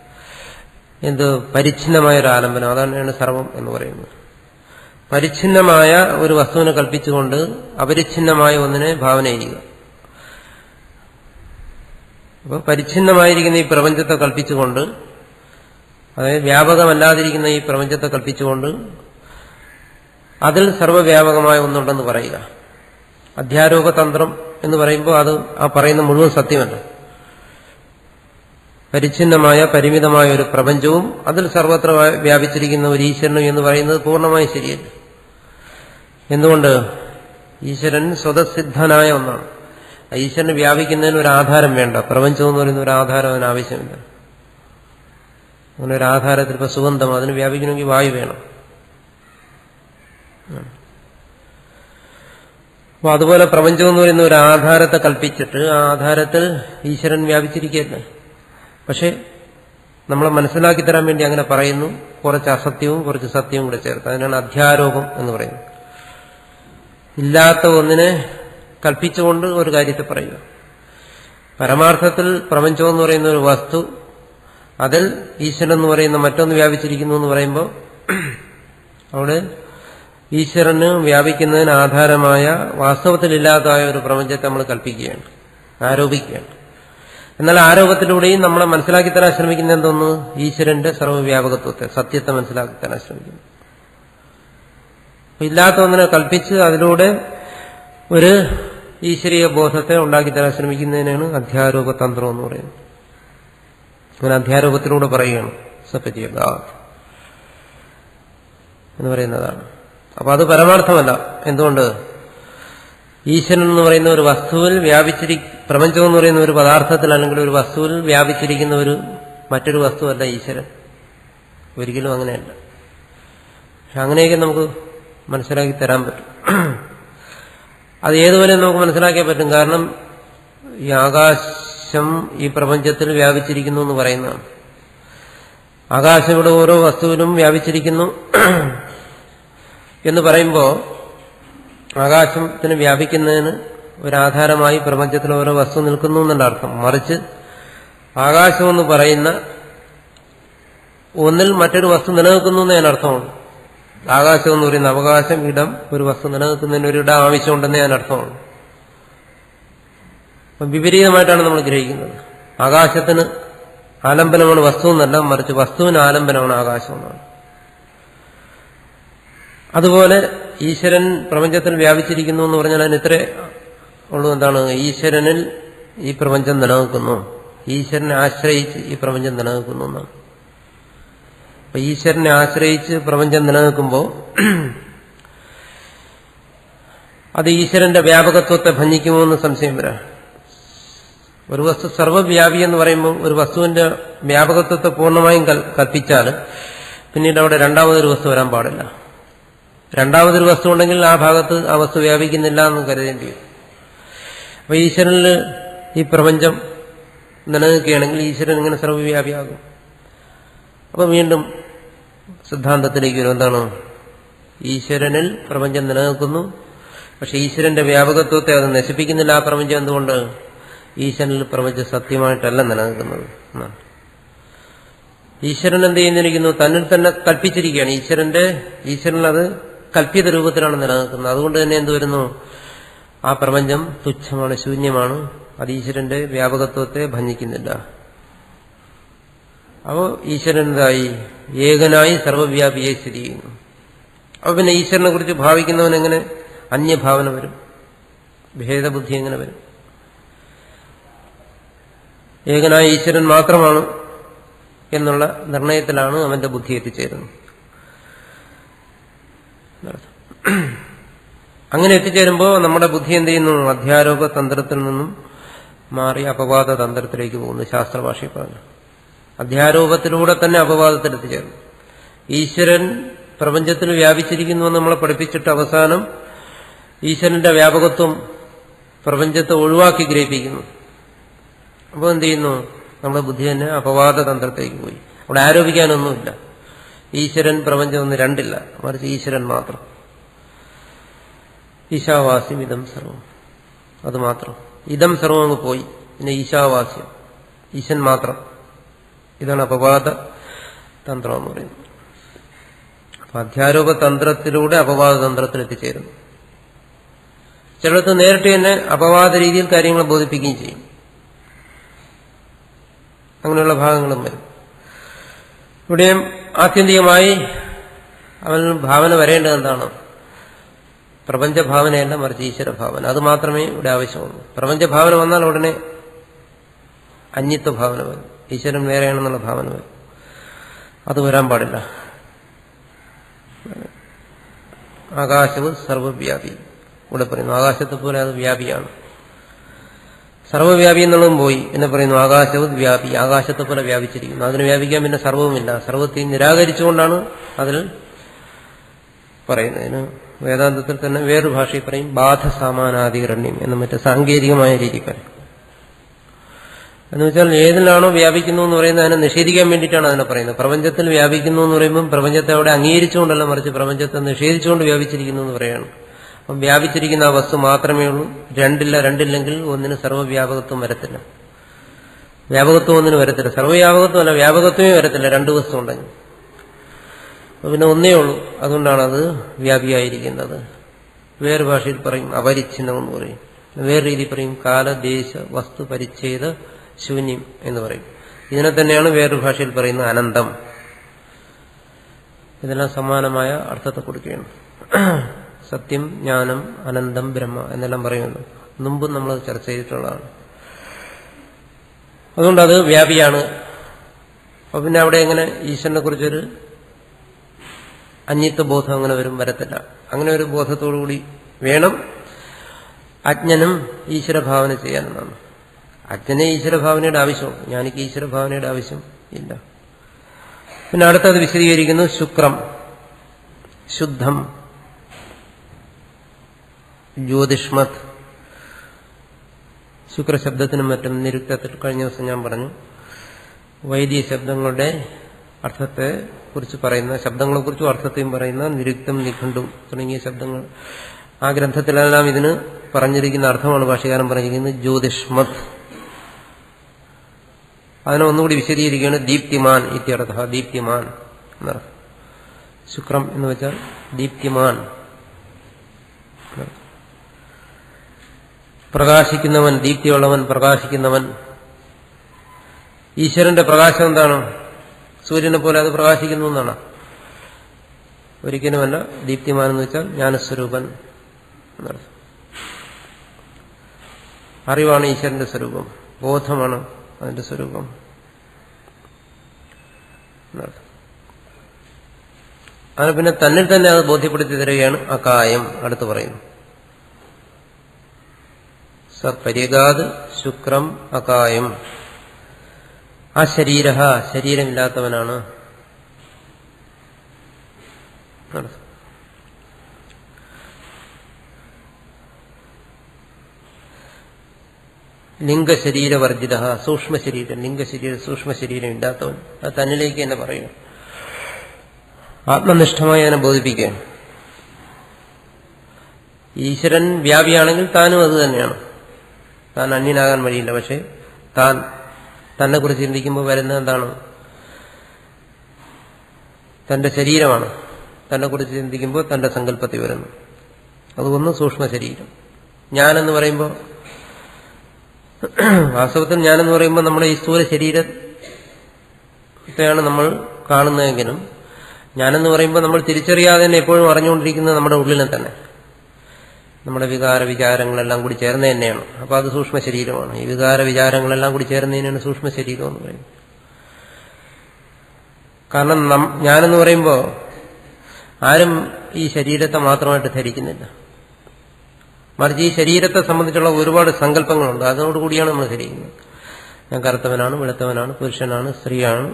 പരിച്ഛിന്നമായൊരു ആലംബനം, അതാണ് സർവം എന്ന് പറയുന്നത്. പരിച്ഛിന്നമായ ഒരു വസ്തുവിനെ കൽപ്പിച്ചുകൊണ്ട് അപരിച്ഛിന്നമായ ഒന്നിനെ ഭാവന ചെയ്യുക. അപ്പോൾ പരിച്ഛിന്നമായിരിക്കുന്ന ഈ പ്രപഞ്ചത്തെ കൽപ്പിച്ചുകൊണ്ട്, അതായത് വ്യാപകമല്ലാതിരിക്കുന്ന ഈ പ്രപഞ്ചത്തെ കൽപ്പിച്ചുകൊണ്ട് അതിൽ സർവ്വവ്യാപകമായ ഒന്നുണ്ടെന്ന് പറയുക. അധ്യാരോപതന്ത്രം എന്ന് പറയുമ്പോൾ അത് ആ പറയുന്ന മുഴുവൻ സത്യമല്ല. പരിച്ഛിന്നമായ പരിമിതമായ ഒരു പ്രപഞ്ചവും അതിൽ സർവത്ര വ്യാപിച്ചിരിക്കുന്ന ഒരു ഈശ്വരനും എന്ന് പറയുന്നത് പൂർണ്ണമായി ശരിയല്ല. എന്തുകൊണ്ട്? ഈശ്വരൻ സ്വതസിദ്ധനായ ഒന്നാണ്. ഈശ്വരന് വ്യാപിക്കുന്നതിന് ഒരു ആധാരം വേണ്ട. പ്രപഞ്ചം എന്ന് പറയുന്ന ഒരു ആധാരം അതിന് ആവശ്യമില്ല. അങ്ങനെ ഒരു ആധാരത്തിൽ ഇപ്പൊ സുഗന്ധം, അതിന് വ്യാപിക്കണമെങ്കിൽ വായു വേണം. അപ്പൊ അതുപോലെ പ്രപഞ്ചം എന്ന് പറയുന്ന ഒരു ആധാരത്തെ കൽപ്പിച്ചിട്ട് ആ ആധാരത്തിൽ ഈശ്വരൻ വ്യാപിച്ചിരിക്കുകയല്ല. പക്ഷെ നമ്മളെ മനസ്സിലാക്കി തരാൻ വേണ്ടി അങ്ങനെ പറയുന്നു. കുറച്ച് അസത്യവും കുറച്ച് സത്യവും കൂടെ ചേർത്ത്. അതിനാണ് അധ്യാരോപം എന്ന് പറയുന്നത്. ഇല്ലാത്ത ഒന്നിനെ കൽപ്പിച്ചുകൊണ്ട് ഒരു കാര്യത്തെ പറയുക. പരമാർത്ഥത്തിൽ പ്രപഞ്ചം എന്ന് പറയുന്ന ഒരു വസ്തു, അതിൽ ഈശ്വരൻ എന്ന് പറയുന്ന മറ്റൊന്ന് വ്യാപിച്ചിരിക്കുന്നു എന്ന് പറയുമ്പോൾ അവിടെ ഈശ്വരന് വ്യാപിക്കുന്നതിന് ആധാരമായ വാസ്തവത്തിലില്ലാത്തതായ ഒരു പ്രപഞ്ചത്തെ നമ്മൾ കൽപ്പിക്കുകയാണ്, ആരോപിക്കുകയാണ്. എന്നാൽ ആരോപത്തിലൂടെയും നമ്മളെ മനസ്സിലാക്കി തരാൻ ശ്രമിക്കുന്ന എന്തോന്ന്? ഈശ്വരന്റെ സർവ്വവ്യാപകത്വത്തെ, സത്യത്തെ മനസ്സിലാക്കി തരാൻ ശ്രമിക്കുന്നു. ഇല്ലാത്ത ഒന്നിനെ കൽപ്പിച്ച് അതിലൂടെ ഒരു ഈശ്വരീയ ബോധത്തെ ഉണ്ടാക്കി തരാൻ ശ്രമിക്കുന്നതിനാണ് അധ്യാരോപതന്ത്രം എന്ന് പറയുന്നത്. അങ്ങനെ അധ്യാരോപത്തിലൂടെ പറയുകയാണ് സത്യത എന്ന് പറയുന്നതാണ്. അപ്പൊ അത് പരമാർത്ഥമല്ല. എന്തുകൊണ്ട്? ഈശ്വരൻ എന്ന് പറയുന്ന ഒരു വസ്തുവിൽ പ്രപഞ്ചം എന്ന് പറയുന്ന ഒരു പദാർത്ഥത്തിൽ അല്ലെങ്കിൽ ഒരു വസ്തുവിൽ വ്യാപിച്ചിരിക്കുന്ന മറ്റൊരു വസ്തുവല്ല ഈശ്വരൻ. ഒരിക്കലും അങ്ങനെയല്ല. പക്ഷെ അങ്ങനെയൊക്കെ നമുക്ക് മനസ്സിലാക്കി തരാൻ പറ്റും. അത് ഏതുവരെ നമുക്ക് മനസ്സിലാക്കിയാൻ പറ്റും. കാരണം ഈ ആകാശം ഈ പ്രപഞ്ചത്തിൽ വ്യാപിച്ചിരിക്കുന്നു എന്ന് പറയുന്നതാണ്. ആകാശം ഇവിടെ ഓരോ വസ്തുവിലും വ്യാപിച്ചിരിക്കുന്നു എന്ന് പറയുമ്പോൾ ആകാശത്തിന് വ്യാപിക്കുന്നതിന് ഒരാധാരമായി പ്രപഞ്ചത്തിൽ ഓരോ വസ്തു നിൽക്കുന്നു എന്നുള്ള അർത്ഥം. മറിച്ച് ആകാശമെന്ന് പറയുന്ന ഒന്നിൽ മറ്റൊരു വസ്തു നിലനിൽക്കുന്നു എന്ന് ഞാൻ അർത്ഥമാണ്. ആകാശം എന്ന് പറയുന്ന അവകാശം, ഇടം, ഒരു വസ്തു നിലനിൽക്കുന്നതിന് ഒരു ഇടം ആവശ്യമുണ്ടെന്ന് ഞാൻ അർത്ഥമാണ്. അപ്പം വിപരീതമായിട്ടാണ് നമ്മൾ ഗ്രഹിക്കുന്നത്. ആകാശത്തിന് ആലംബനമാണ് വസ്തു എന്നല്ല, മറിച്ച് വസ്തുവിന് ആലംബനമാണ് ആകാശം എന്നാണ്. അതുപോലെ ഈശ്വരൻ പ്രപഞ്ചത്തിൽ വ്യാപിച്ചിരിക്കുന്നു എന്ന് പറഞ്ഞാൽ അതിന് ഇത്രേ ഉള്ളൂ. എന്താണ്? ഈശ്വരനിൽ ഈ പ്രപഞ്ചം നിലനിൽക്കുന്നു, ഈശ്വരനെ ആശ്രയിച്ച് ഈ പ്രപഞ്ചം നിലനിൽക്കുന്നു എന്നാണ്. അപ്പൊ ഈശ്വരനെ ആശ്രയിച്ച് പ്രപഞ്ചം നിലനിൽക്കുമ്പോൾ അത് ഈശ്വരന്റെ വ്യാപകത്വത്തെ ഭഞ്ജിക്കുമോ എന്ന് സംശയം വരാം. ഒരു വസ്തു സർവ്വവ്യാപി എന്ന് പറയുമ്പോൾ ഒരു വസ്തുവിന്റെ വ്യാപകത്വത്തെ പൂർണ്ണമായും കൽപ്പിച്ചാൽ പിന്നീട് അവിടെ രണ്ടാമതൊരു വസ്തു വരാൻ പാടില്ല. രണ്ടാമതൊരു വസ്തു ഉണ്ടെങ്കിൽ ആ ഭാഗത്ത് ആ വസ്തു വ്യാപിക്കുന്നില്ല എന്ന് കരുതേണ്ടി വരും. അപ്പൊ ഈശ്വരനിൽ ഈ പ്രപഞ്ചം നിലനിൽക്കുകയാണെങ്കിൽ ഈശ്വരൻ ഇങ്ങനെ സർവ്വവ്യാപിയാകും. അപ്പൊ വീണ്ടും സിദ്ധാന്തത്തിലേക്ക് വരും. എന്താണ്? ഈശ്വരനിൽ പ്രപഞ്ചം നിലനിൽക്കുന്നു, പക്ഷെ ഈശ്വരന്റെ വ്യാപകത്വത്തെ അത് നശിപ്പിക്കുന്നില്ല. ആ പ്രപഞ്ചം എന്തുകൊണ്ട്? ഈശ്വരനിൽ പ്രപഞ്ചം സത്യമായിട്ടല്ല നിലനിൽക്കുന്നത് എന്നാണ്. ഈശ്വരൻ എന്ത് ചെയ്യുന്നിരിക്കുന്നു? തന്നിൽ തന്നെ കൽപ്പിച്ചിരിക്കുകയാണ്. ഈശ്വരനിൽ അത് കൽപ്പിത രൂപത്തിലാണ് നിലനിൽക്കുന്നത്. അതുകൊണ്ട് തന്നെ എന്ത് വരുന്നു? ആ പ്രപഞ്ചം തുച്ഛമാണ്, ശൂന്യമാണ്. അത് ഈശ്വരന്റെ വ്യാപകത്വത്തെ ഭഞ്ജിക്കുന്നില്ല. അപ്പോൾ ഈശ്വരൻ എന്തായി? ഏകനായി സർവ്വവ്യാപിയായി സ്ഥിതി ചെയ്യുന്നു. അപ്പൊ പിന്നെ ഈശ്വരനെ കുറിച്ച് ഭാവിക്കുന്നവൻ എങ്ങനെ അന്യഭാവന വരും? ഭേദബുദ്ധി എങ്ങനെ വരും? ഏകനായ ഈശ്വരൻ മാത്രമാണ് എന്നുള്ള നിർണയത്തിലാണ് അവന്റെ ബുദ്ധി എത്തിച്ചേരുന്നത്. അങ്ങനെ എത്തിച്ചേരുമ്പോൾ നമ്മുടെ ബുദ്ധി എന്ത് ചെയ്യുന്നു? അധ്യാരോപ തന്ത്രത്തിൽ നിന്നും മാറി അപവാദ തന്ത്രത്തിലേക്ക് പോകുന്നു. ശാസ്ത്രഭാഷയിൽ പറഞ്ഞു, അധ്യാരോപത്തിലൂടെ തന്നെ അപവാദത്തിൽ എത്തിച്ചേർന്നു. ഈശ്വരൻ പ്രപഞ്ചത്തിൽ വ്യാപിച്ചിരിക്കുന്നുവെന്ന് നമ്മളെ പഠിപ്പിച്ചിട്ട് അവസാനം ഈശ്വരന്റെ വ്യാപകത്വം പ്രപഞ്ചത്തെ ഒഴിവാക്കി ഗ്രഹിപ്പിക്കുന്നു. അപ്പോൾ എന്ത് ചെയ്യുന്നു? നമ്മുടെ ബുദ്ധി തന്നെ അപവാദ തന്ത്രത്തിലേക്ക് പോയി. അവിടെ ആരോപിക്കാനൊന്നുമില്ല. ഈശ്വരൻ പ്രപഞ്ചം ഒന്നും രണ്ടില്ല, മറിച്ച് ഈശ്വരൻ മാത്രം. ഈശാവാസ്യം ഇതം സർവം, അത് മാത്രം. ഇതം സർവം അങ്ങ് പോയി. പിന്നെ ഈശാവാസ്യം, ഈശൻ മാത്രം. ഇതാണ് അപവാദ തന്ത്രം എന്ന് പറയുന്നത്. അപ്പൊ അധ്യാരോപ തന്ത്രത്തിലൂടെ അപവാദ തന്ത്രത്തിൽ എത്തിച്ചേരുന്നു. ചിലടത്ത് നേരിട്ട് തന്നെ അപവാദ രീതിയിൽ കാര്യങ്ങളെ ബോധിപ്പിക്കുകയും ചെയ്യും. അങ്ങനെയുള്ള ഭാഗങ്ങളും വരും. ഇവിടെയും ആത്യന്തികമായി അവന് ഭാവന വരേണ്ടത് എന്താണ്? പ്രപഞ്ചഭാവനയല്ല, മറിച്ച് ഈശ്വരഭാവന. അത് മാത്രമേ ഇവിടെ ആവശ്യമുള്ളൂ. പ്രപഞ്ചഭാവന വന്നാൽ ഉടനെ അന്യത്വ ഭാവന വരും, ഈശ്വരൻ വേറെയാണെന്നുള്ള ഭാവന വരും. അത് വരാൻ പാടില്ല. ആകാശവും സർവ്വവ്യാപി ഇവിടെ പറയുന്നു. ആകാശത്തെ പോലെ അത് വ്യാപിയാണ്. സർവ്വവ്യാപി എന്നുള്ളതും പോയി. പിന്നെ പറയുന്നു ആകാശവും വ്യാപി, ആകാശത്തെ പോലെ വ്യാപിച്ചിരിക്കുന്നു. അതിന് വ്യാപിക്കാൻ പിന്നെ സർവ്വവുമില്ല. സർവ്വത്തെയും നിരാകരിച്ചുകൊണ്ടാണ് അതിൽ പറയുന്നതിന്. വേദാന്തത്തിൽ തന്നെ വേറൊരു ഭാഷയിൽ പറയും ബാധസാമാനാധികരണ്യം എന്ന്, മറ്റേ സാങ്കേതികമായ രീതി പറയും. എന്ന് വെച്ചാൽ ഏതിലാണോ വ്യാപിക്കുന്നു എന്ന് പറയുന്നത് അതിനെ നിഷേധിക്കാൻ വേണ്ടിയിട്ടാണ് അതിനെ പറയുന്നത്. പ്രപഞ്ചത്തിൽ വ്യാപിക്കുന്നു എന്ന് പറയുമ്പോൾ പ്രപഞ്ചത്തെ അവിടെ അംഗീകരിച്ചുകൊണ്ടല്ല, മറിച്ച് പ്രപഞ്ചത്തെ നിഷേധിച്ചുകൊണ്ട് വ്യാപിച്ചിരിക്കുന്നു എന്ന് പറയുകയാണ്. അപ്പം വ്യാപിച്ചിരിക്കുന്ന ആ വസ്തു മാത്രമേ ഉള്ളൂ. രണ്ടില്ലെങ്കിൽ ഒന്നിന് സർവ്വവ്യാപകത്വം വരത്തില്ല. വ്യാപകത്വം ഒന്നിന് വരത്തില്ല. സർവ്വവ്യാപകത്വം അല്ല, വ്യാപകത്വമേ വരത്തില്ല രണ്ട് വസ്തു ഉണ്ടെങ്കിൽ. അപ്പൊ പിന്നെ ഒന്നേ ഉള്ളൂ. അതുകൊണ്ടാണ് അത് വ്യാപിയായിരിക്കുന്നത്. വേറെ ഭാഷയിൽ പറയും അപരിച്ഛിന്നം എന്ന് പറയും. വേറെ രീതി പറയും കാലദേശ വസ്തു പരിച്ഛേദ ശൂന്യം എന്ന് പറയും. ഇതിനെ തന്നെയാണ് വേറൊരു ഭാഷയിൽ പറയുന്നത് അനന്തം. ഇതെല്ലാം സമാനമായ അർത്ഥത്തെ കൊടുക്കുകയാണ്. സത്യം, ജ്ഞാനം, അനന്തം, ബ്രഹ്മ എന്നെല്ലാം പറയുമല്ലോ. മുമ്പും നമ്മൾ ചർച്ച ചെയ്തിട്ടുള്ളതാണ്. അതുകൊണ്ട് അത് വ്യാപിയാണ്. അപ്പൊ പിന്നെ അവിടെ എങ്ങനെ ഈശ്വരനെ കുറിച്ചൊരു അന്യത്വ ബോധം അങ്ങനെ വരത്തില്ല. അങ്ങനെ ഒരു ബോധത്തോടുകൂടി വേണം അജ്ഞനും ഈശ്വരഭാവന ചെയ്യാനെന്നാണ്. അജ്ഞനെ ഈശ്വരഭാവനയുടെ ആവശ്യമുണ്ട്, ജ്ഞാനിക്ക് ഈശ്വരഭാവനയുടെ ആവശ്യം ഇല്ല. പിന്നെ അടുത്തത് വിശദീകരിക്കുന്നു ശുക്രം, ശുദ്ധം, ജ്യോതിഷ്മത്. ശുക്രശബ്ദത്തിനും മറ്റും നിരുക്തത്തിൽ കഴിഞ്ഞ ദിവസം ഞാൻ പറഞ്ഞു. വൈദിക ശബ്ദങ്ങളുടെ അർത്ഥത്തെ കുറിച്ച് പറയുന്ന, ശബ്ദങ്ങളെക്കുറിച്ചും അർത്ഥത്തെയും പറയുന്ന നിരുക്തം, നിഘണ്ടും തുടങ്ങിയ ശബ്ദങ്ങൾ ആ ഗ്രന്ഥത്തിലെല്ലാം ഇതിന് പറഞ്ഞിരിക്കുന്ന അർത്ഥമാണ് ഭാഷ്യകാരൻ പറഞ്ഞിരിക്കുന്നത് ജ്യോതിഷ്മത്. അതിനെ ഒന്നുകൂടി വിശദീകരിക്കുകയാണ് ദീപ്തിമാൻ ഇത്യർത്ഥ. ദീപ്തിമാൻ എന്നർത്ഥം. ശുക്രം എന്ന് വെച്ചാൽ ദീപ്തിമാൻ, പ്രകാശിക്കുന്നവൻ, ദീപ്തിയുള്ളവൻ, പ്രകാശിക്കുന്നവൻ. ഈശ്വരന്റെ പ്രകാശം എന്താണ്? സൂര്യനെ പോലെ അത് പ്രകാശിക്കുന്നു എന്നാണ്. ഒരിക്കലുമല്ല. ദീപ്തിമാൻ എന്ന് വെച്ചാൽ ജ്ഞാനസ്വരൂപൻ എന്നർത്ഥം. അറിവാണ് ഈശ്വരന്റെ സ്വരൂപം, ബോധമാണ് അതിന്റെ സ്വരൂപം എന്നർത്ഥം. അത് പിന്നെ തന്നിൽ തന്നെ അത് ബോധ്യപ്പെടുത്തി തരികയാണ് അകായം. അടുത്ത് പറയുന്നു സപര്യഗാത് ശുക്രം അകായം. ആ ശരീരമില്ലാത്തവനാണ്. ലിംഗശരീരവർജിത, സൂക്ഷ്മശരീരം, ലിംഗശരീരം സൂക്ഷ്മശരീരം ഇല്ലാത്തവൻ. അത് തന്നിലേക്ക് തന്നെ പറയും. ആത്മനിഷ്ഠമായി അതിനെ ബോധിപ്പിക്കുക. ഈശ്വരൻ വ്യാപിയാണെങ്കിൽ താനും അത് തന്നെയാണ്. താൻ അന്യനാകാൻ വഴിയില്ല. പക്ഷെ താൻ തന്നെ കുറിച്ച് ചിന്തിക്കുമ്പോൾ വരുന്നത് എന്താണ്? തന്റെ ശരീരമാണ്. തന്നെ കുറിച്ച് ചിന്തിക്കുമ്പോൾ തന്റെ സങ്കല്പത്തിൽ വരുന്നു. അതുകൊണ്ട് സൂക്ഷ്മശരീരം. ഞാനെന്ന് പറയുമ്പോൾ, വാസ്തവത്തിൽ ഞാനെന്ന് പറയുമ്പോൾ നമ്മുടെ ഈ സ്ഥൂല ശരീരത്തെയാണ് നമ്മൾ കാണുന്നതെങ്കിലും ഞാനെന്ന് പറയുമ്പോൾ നമ്മൾ തിരിച്ചറിയാതെ തന്നെ എപ്പോഴും അറിഞ്ഞുകൊണ്ടിരിക്കുന്നത് നമ്മുടെ ഉള്ളിനെ തന്നെ. നമ്മുടെ വികാര വിചാരങ്ങളെല്ലാം കൂടി ചേർന്ന് തന്നെയാണ്. അപ്പോൾ അത് സൂക്ഷ്മ ശരീരമാണ്. ഈ വികാര വിചാരങ്ങളെല്ലാം കൂടി ചേർന്നതിനാണ് സൂക്ഷ്മ ശരീരം എന്ന് പറയുന്നത്. കാരണം ഞാനെന്ന് പറയുമ്പോൾ ആരും ഈ ശരീരത്തെ മാത്രമായിട്ട് ധരിക്കുന്നില്ല. മറിച്ച് ഈ ശരീരത്തെ സംബന്ധിച്ചുള്ള ഒരുപാട് സങ്കല്പങ്ങളുണ്ട്. അതോടുകൂടിയാണ് നമ്മൾ ധരിക്കുന്നത്. ഞാൻ കറുത്തവനാണ്, വെളുത്തവനാണ്, പുരുഷനാണ്, സ്ത്രീയാണ്,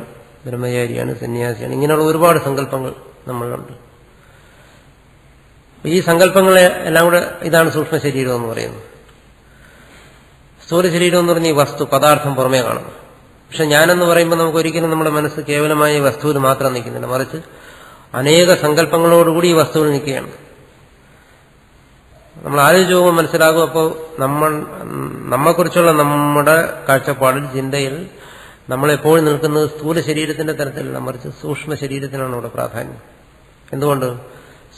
ബ്രഹ്മചാരിയാണ്, സന്യാസിയാണ്, ഇങ്ങനെയുള്ള ഒരുപാട് സങ്കല്പങ്ങൾ നമ്മളുണ്ട്. ഈ സങ്കല്പങ്ങളെ എല്ലാം കൂടെ ഇതാണ് സൂക്ഷ്മ ശരീരം എന്ന് പറയുന്നത്. സ്ഥൂല ശരീരം എന്ന് പറഞ്ഞ ഈ വസ്തു, പദാർത്ഥം പുറമേ കാണുന്നു. പക്ഷെ ഞാനെന്ന് പറയുമ്പോൾ നമുക്ക് ഒരിക്കലും നമ്മുടെ മനസ്സ് കേവലമായ ഈ വസ്തുവിൽ മാത്രം നിൽക്കുന്നില്ല. മറിച്ച് അനേക സങ്കല്പങ്ങളോടുകൂടി ഈ വസ്തുവിൽ നിൽക്കുകയാണ്. നമ്മൾ ആലോചിച്ച് പോകുമ്പോൾ മനസ്സിലാകും. അപ്പോൾ നമ്മെക്കുറിച്ചുള്ള നമ്മുടെ കാഴ്ചപ്പാടിൽ, ചിന്തയിൽ നമ്മളെപ്പോഴും നിൽക്കുന്നത് സ്ഥൂല ശരീരത്തിന്റെ തരത്തിലല്ല, മറിച്ച് സൂക്ഷ്മ ശരീരത്തിനാണ് ഇവിടെ പ്രാധാന്യം. എന്തുകൊണ്ട്?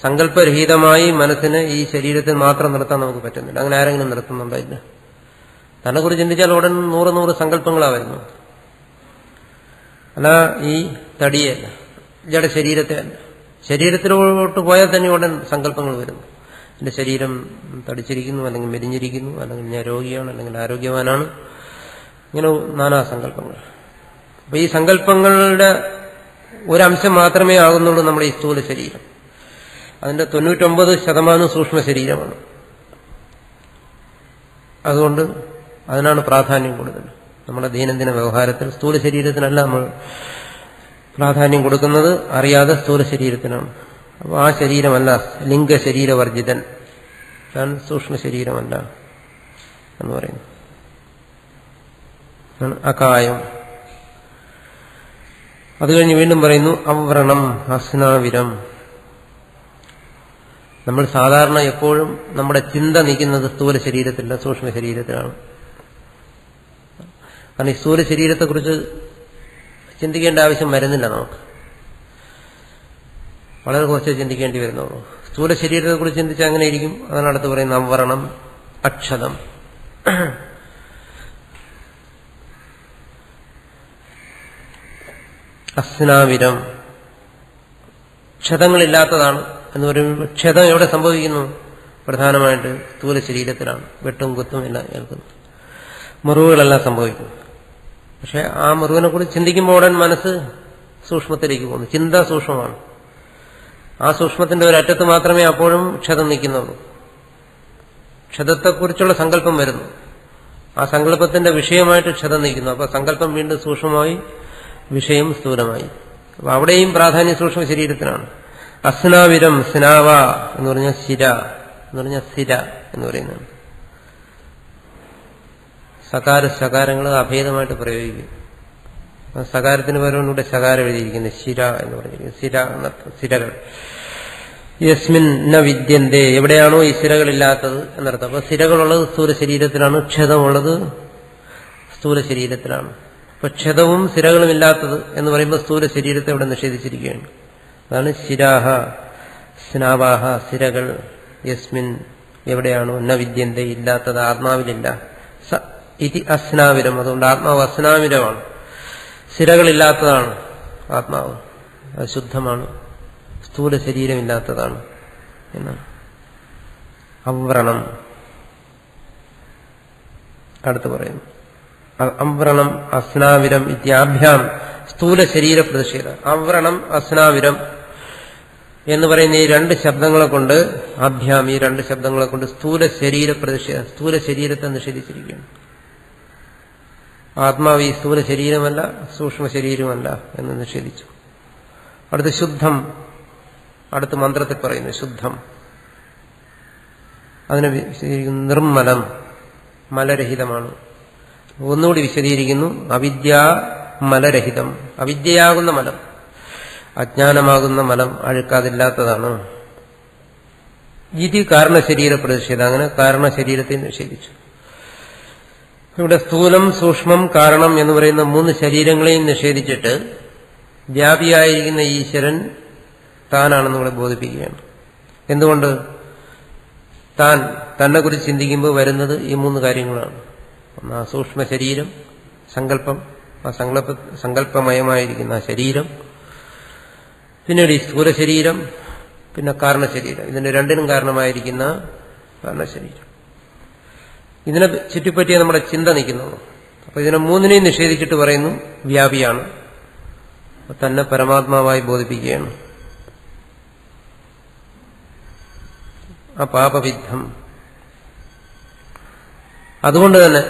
സങ്കല്പരഹിതമായി മനസ്സിനെ ഈ ശരീരത്തിൽ മാത്രം നിർത്താൻ നമുക്ക് പറ്റുന്നില്ല. അങ്ങനെ ആരെങ്കിലും നിർത്തുന്നുണ്ടോ? ഇല്ല. തന്നെക്കുറിച്ച് ചിന്തിച്ചാൽ ഉടൻ 100 സങ്കല്പങ്ങളാണ് വരുന്നു. അല്ല ഈ തടിയല്ല, ഇയാളുടെ ശരീരത്തെ അല്ല. ശരീരത്തിലോട്ട് പോയാൽ തന്നെ ഉടൻ സങ്കല്പങ്ങൾ വരുന്നു. എന്റെ ശരീരം തടിച്ചിരിക്കുന്നു, അല്ലെങ്കിൽ മെലിഞ്ഞിരിക്കുന്നു, അല്ലെങ്കിൽ ഞാൻ രോഗിയാണ്, അല്ലെങ്കിൽ ആരോഗ്യവാനാണ്, ഇങ്ങനെ നാനാ സങ്കല്പങ്ങൾ. അപ്പൊ ഈ സങ്കല്പങ്ങളുടെ ഒരംശം മാത്രമേ ആകുന്നുള്ളൂ നമ്മുടെ ഈ സ്ഥൂല ശരീരം. അതിന്റെ 99% സൂക്ഷ്മ ശരീരമാണ്. അതുകൊണ്ട് അതിനാണ് പ്രാധാന്യം കൂടുതൽ. നമ്മുടെ ദൈനംദിന വ്യവഹാരത്തിൽ സ്ഥൂല ശരീരത്തിനല്ല നമ്മൾ പ്രാധാന്യം കൊടുക്കുന്നത്, അറിയാതെ സ്ഥൂല ശരീരത്തിനാണ്. അപ്പോൾ ആ ശരീരമല്ല ലിംഗശരീരവർജിതൻ, താൻ സൂക്ഷ്മ ശരീരമല്ല എന്ന് പറയുന്നു. അകായം. അത് കഴിഞ്ഞ് വീണ്ടും പറയുന്നു അവ്രണം അസ്നാവിരം. നമ്മൾ സാധാരണ എപ്പോഴും നമ്മുടെ ചിന്ത നിൽക്കുന്നത് സ്ഥൂല ശരീരത്തിലല്ല, സൂക്ഷ്മ ശരീരത്തിലാണ്. കാരണം ഈ സ്ഥൂല ശരീരത്തെക്കുറിച്ച് ചിന്തിക്കേണ്ട ആവശ്യം വരുന്നില്ല നമുക്ക്. വളരെ കുറച്ച് ചിന്തിക്കേണ്ടി വരുന്നുള്ളൂ. സ്ഥൂല ശരീരത്തെക്കുറിച്ച് ചിന്തിച്ചാൽ അങ്ങനെ ഇരിക്കും. അതാണ് അടുത്ത് പറയുന്നത് അവ്രണം അക്ഷതം. അസ്നാവിരം, ക്ഷതങ്ങളില്ലാത്തതാണ് എന്ന് പറയുമ്പോൾ ക്ഷതം എവിടെ സംഭവിക്കുന്നു? പ്രധാനമായിട്ട് സ്ഥൂല ശരീരത്തിലാണ്. വെട്ടും കുത്തും എല്ലാം ഏൽക്കുന്നു, മുറിവുകളെല്ലാം സംഭവിക്കുന്നു. പക്ഷെ ആ മുറിവിനെ കുറിച്ച് ചിന്തിക്കുമ്പോൾ ഉടൻ മനസ്സ് സൂക്ഷ്മത്തിലേക്ക് പോകുന്നു. ചിന്ത സൂക്ഷ്മമാണ്. ആ സൂക്ഷ്മത്തിന്റെ ഒരറ്റത്ത് മാത്രമേ അപ്പോഴും ക്ഷതം നിൽക്കുന്നുള്ളൂ. ക്ഷതത്തെക്കുറിച്ചുള്ള സങ്കല്പം വരുന്നു. ആ സങ്കല്പത്തിന്റെ വിഷയമായിട്ട് ക്ഷതം നിൽക്കുന്നു. അപ്പൊ സങ്കല്പം വീണ്ടും സൂക്ഷ്മമായി, വിഷയം സ്ഥൂലമായി. അപ്പൊ അവിടെയും പ്രാധാന്യം സൂക്ഷ്മ ശരീരത്തിനാണ്. അസ്നാവിരം, സ്നാവ എന്ന് പറഞ്ഞാൽ ശിര എന്ന് പറഞ്ഞാൽ സ്ഥിര എന്ന് പറയുന്നതാണ്. സകാര ശകാരങ്ങൾ അഭേദമായിട്ട് പ്രയോഗിക്കും. സകാരത്തിന് പകരം ഇവിടെ ശകാരം എഴുതിയിരിക്കുന്നത് ശിര എന്ന് പറഞ്ഞിരിക്കുന്നത്. ശിര എന്നർത്ഥം, ശിരകൾ. യസ്മിൻ ന വിദ്യന്തേ, എവിടെയാണോ ഈ ശിരകളില്ലാത്തത് എന്നർത്ഥം. അപ്പൊ ശിരകളുള്ളത് സ്ഥൂല ശരീരത്തിലാണ്, ക്ഷതമുള്ളത് സ്ഥൂല ശരീരത്തിലാണ്. അപ്പൊ ക്ഷതവും ശിരകളും ഇല്ലാത്തത് എന്ന് പറയുമ്പോൾ സ്ഥൂല ശരീരത്തെ ഇവിടെ നിഷേധിച്ചിരിക്കുകയാണ്. അതാണ് ശിരാഹ സ്നാവാഹ, ശിരകൾ. യസ്മിൻ, എവിടെയാണോ ന വിദ്യന്തേ, ഇല്ലാത്തത്, ആത്മാവിലില്ല. സ ഇതി അസ്നാവിരം, അതുകൊണ്ട് ആത്മാവ് അസ്നാവിരമാണ്. ശിരകളില്ലാത്തതാണ് ആത്മാവ്, അത് ശുദ്ധമാണ്, സ്ഥൂല ശരീരമില്ലാത്തതാണ് എന്നാണ്. അവ്രണം അടുത്ത് പറയുന്നു. അവ്രണം അസ്നാവിരം ഇത്യാഭ്യാം സ്ഥൂല ശരീര പ്രതിഷേധ. അവ്രണം അസ്നാവിരം എന്ന് പറയുന്ന ഈ രണ്ട് ശബ്ദങ്ങളെ കൊണ്ട്, അഭ്യാം, ഈ രണ്ട് ശബ്ദങ്ങളെ കൊണ്ട് സ്ഥൂല ശരീര പ്രതിഷേധ, സ്ഥൂല ശരീരത്തെ നിഷേധിച്ചിരിക്കുകയാണ്. ആത്മാവ് ഈ സ്ഥൂല ശരീരമല്ല, സൂക്ഷ്മ ശരീരമല്ല എന്ന് നിഷേധിച്ചു. അടുത്ത് ശുദ്ധം അടുത്ത മന്ത്രത്തിൽ പറയുന്നു ശുദ്ധം. അതിനെ വിശദീകരിക്കുന്നു നിർമ്മലം, മലരഹിതമാണ്. ഒന്നുകൂടി വിശദീകരിക്കുന്നു അവിദ്യാ മലരഹിതം, അവിദ്യയാകുന്ന മലം, അജ്ഞാനമാകുന്ന മലം അഴുക്കാതില്ലാത്തതാണ്. ഇത് കാരണശരീര പ്രതിഷേധം, അങ്ങനെ കാരണശരീരത്തെ നിഷേധിച്ചു. ഇവിടെ സ്ഥൂലം, സൂക്ഷ്മം, കാരണം എന്ന് പറയുന്ന 3 ശരീരങ്ങളെയും നിഷേധിച്ചിട്ട് വ്യാപിയായിരിക്കുന്ന ഈശ്വരൻ താനാണെന്ന് ഇവിടെ ബോധിപ്പിക്കുകയാണ്. എന്തുകൊണ്ട്? താൻ തന്നെ കുറിച്ച് ചിന്തിക്കുമ്പോൾ വരുന്നത് ഈ 3 കാര്യങ്ങളാണ്. ഒന്ന് ആ സൂക്ഷ്മ ശരീരം, സങ്കല്പം, ആ സങ്കല്പമയമായിരിക്കുന്ന ആ ശരീരം, പിന്നീട് ഈ സ്ഥൂല ശരീരം, പിന്നെ കാരണശരീരം. ഇതിന്റെ രണ്ടിനും കാരണമായിരിക്കുന്ന കാരണശരീരം. ഇതിനെ ചുറ്റിപ്പറ്റിയ നമ്മുടെ ചിന്ത നിൽക്കുന്നത്. അപ്പൊ ഇതിനെ 3നെയും നിഷേധിച്ചിട്ട് പറയുന്നു വ്യാപിയാണ്, തന്നെ പരമാത്മാവായി ബോധിപ്പിക്കുകയാണ്. ആ പാപവിദ്ധം. അതുകൊണ്ട് തന്നെ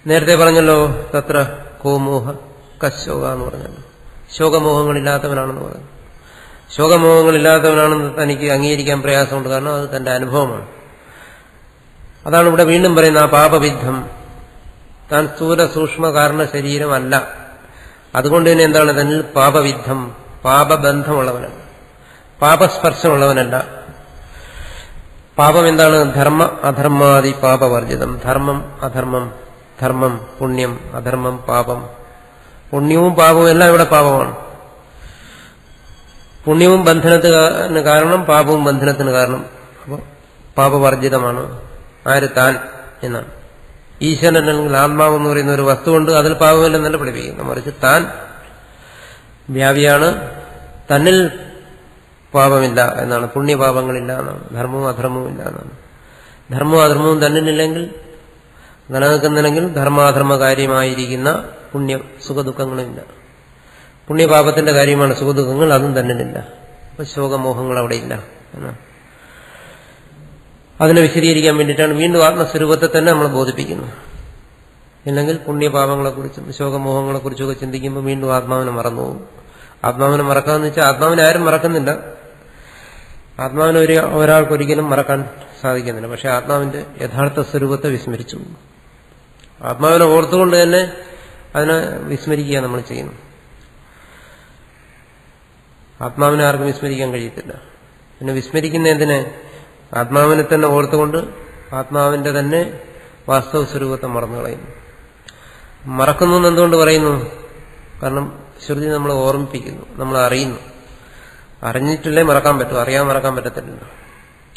നേരത്തെ പറഞ്ഞല്ലോ തത്ര കോമോഹ കശോക എന്ന് പറഞ്ഞല്ലോ, ശോകമോഹങ്ങളില്ലാത്തവനാണെന്ന് പറഞ്ഞു. ശോകമോഹങ്ങളില്ലാത്തവനാണെന്ന് തനിക്ക് അംഗീകരിക്കാൻ പ്രയാസമുണ്ട്, കാരണം അത് തന്റെ അനുഭവമാണ്. അതാണ് ഇവിടെ വീണ്ടും പറയുന്ന ആ പാപവിദ്ധം. താൻ സ്ഥൂല സൂക്ഷ്മ കാരണ ശരീരമല്ല. അതുകൊണ്ട് തന്നെ എന്താണ് തന്നിൽ പാപവിദ്ധം, പാപബന്ധമുള്ളവനല്ല, പാപസ്പർശമുള്ളവനല്ല. പാപം എന്താണ്? ധർമ്മ അധർമാദി പാപവർജിതം. ധർമ്മം അധർമ്മം, ധർമ്മം പുണ്യം, അധർമ്മം പാപം. പുണ്യവും പാപവും എല്ലാം ഇവിടെ പാപമാണ്. പുണ്യവും ബന്ധനത്തിന് കാരണം, പാപവും ബന്ധനത്തിന് കാരണം. അപ്പോൾ പാപവർജിതമാണ്. ആര്? താൻ എന്നാണ്. ഈശ്വരൻ അല്ലെങ്കിൽ ആത്മാവെന്ന് പറയുന്ന ഒരു വസ്തുവുണ്ട്, അതിൽ പാപമില്ലെന്നല്ല പഠിപ്പിക്കുന്നു. മറിച്ച് താൻ വ്യാപിയാണ്, തന്നിൽ പാപമില്ല എന്നാണ്, പുണ്യപാപങ്ങളില്ല എന്നാണ്, ധർമ്മവും അധർമ്മവും ഇല്ല എന്നാണ്. ധർമ്മവും അധർമ്മവും തന്നിലില്ലെങ്കിൽ, നിലനിൽക്കുന്നില്ലെങ്കിൽ ധർമാധർമ്മ കാര്യമായിരിക്കുന്ന പുണ്യ സുഖദുഃഖങ്ങളുമില്ല. പുണ്യപാപത്തിന്റെ കാര്യമാണ് സുഖദുഃഖങ്ങൾ, അതും തന്നിലില്ല. അപ്പൊ ശോകമോഹങ്ങൾ അവിടെ ഇല്ല എന്നാണ്. അതിനെ വിശദീകരിക്കാൻ വേണ്ടിയിട്ടാണ് വീണ്ടും ആത്മസ്വരൂപത്തെ തന്നെ നമ്മൾ ബോധിപ്പിക്കുന്നത്. ഇല്ലെങ്കിൽ പുണ്യപാപങ്ങളെക്കുറിച്ചും ശോകമോഹങ്ങളെക്കുറിച്ചൊക്കെ ചിന്തിക്കുമ്പോൾ വീണ്ടും ആത്മാവിനെ മറന്നുപോകും. ആത്മാവിനെ മറക്കാമെന്ന് വെച്ചാൽ ആത്മാവിനെ ആരും മറക്കുന്നില്ല. ആത്മാവിനെ ഒരാൾക്കൊരിക്കലും മറക്കാൻ സാധിക്കുന്നില്ല. പക്ഷെ ആത്മാവിന്റെ യഥാർത്ഥ സ്വരൂപത്തെ വിസ്മരിച്ചു. ആത്മാവിനെ ഓർത്തുകൊണ്ട് തന്നെ അതിനെ വിസ്മരിക്കുക നമ്മൾ ചെയ്യുന്നു. ആത്മാവിനെ ആർക്കും വിസ്മരിക്കാൻ കഴിയത്തില്ല. പിന്നെ വിസ്മരിക്കുന്ന എന്തിന്? ആത്മാവിനെ തന്നെ ഓർത്തുകൊണ്ട് ആത്മാവിന്റെ തന്നെ വാസ്തവ സ്വരൂപത്തെ മറന്നു കളയുന്നു. മറക്കുന്നു എന്തുകൊണ്ട് പറയുന്നു? കാരണം ശ്രുതി നമ്മളെ ഓർമ്മിപ്പിക്കുന്നു, നമ്മൾ അറിയുന്നു. അറിഞ്ഞിട്ടില്ലേ മറക്കാൻ പറ്റും, അറിയാൻ മറക്കാൻ പറ്റത്തില്ലല്ലോ.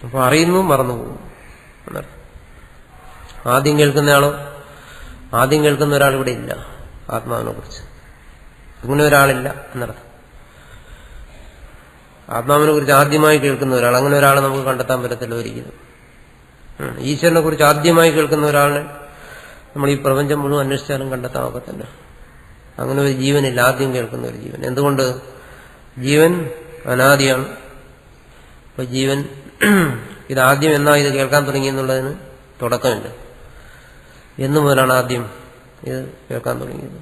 അപ്പോൾ അറിയുന്നു, മറന്നുപോകും എന്നർത്ഥം. ആദ്യം കേൾക്കുന്നയാളോ? ആദ്യം കേൾക്കുന്ന ഒരാൾ ഇവിടെ ഇല്ല ആത്മാവിനെ കുറിച്ച്. അങ്ങനെ ഒരാളില്ല എന്നർത്ഥം. ആത്മാവിനെ കുറിച്ച് ആദ്യമായി കേൾക്കുന്ന ഒരാൾ, അങ്ങനെ ഒരാളെ നമുക്ക് കണ്ടെത്താൻ പറ്റത്തില്ല ഒരിക്കലും. ഈശ്വരനെ കുറിച്ച് ആദ്യമായി കേൾക്കുന്ന ഒരാളെ നമ്മൾ ഈ പ്രപഞ്ചം മുഴുവൻ അന്വേഷിച്ചാലും കണ്ടെത്താൻ ഒക്കത്തില്ല. അങ്ങനെ ഒരു ജീവനില്ല, ആദ്യം കേൾക്കുന്ന ഒരു ജീവൻ. എന്തുകൊണ്ട്? ജീവൻ അനാദിയാണ്. അപ്പൊ ജീവൻ ഇതാദ്യം എന്നാ ഇത് കേൾക്കാൻ തുടങ്ങി എന്നുള്ളതിന് തുടക്കമില്ല. എന്നു മുതലാണ് ആദ്യം ഇത് കേൾക്കാൻ തുടങ്ങിയത്?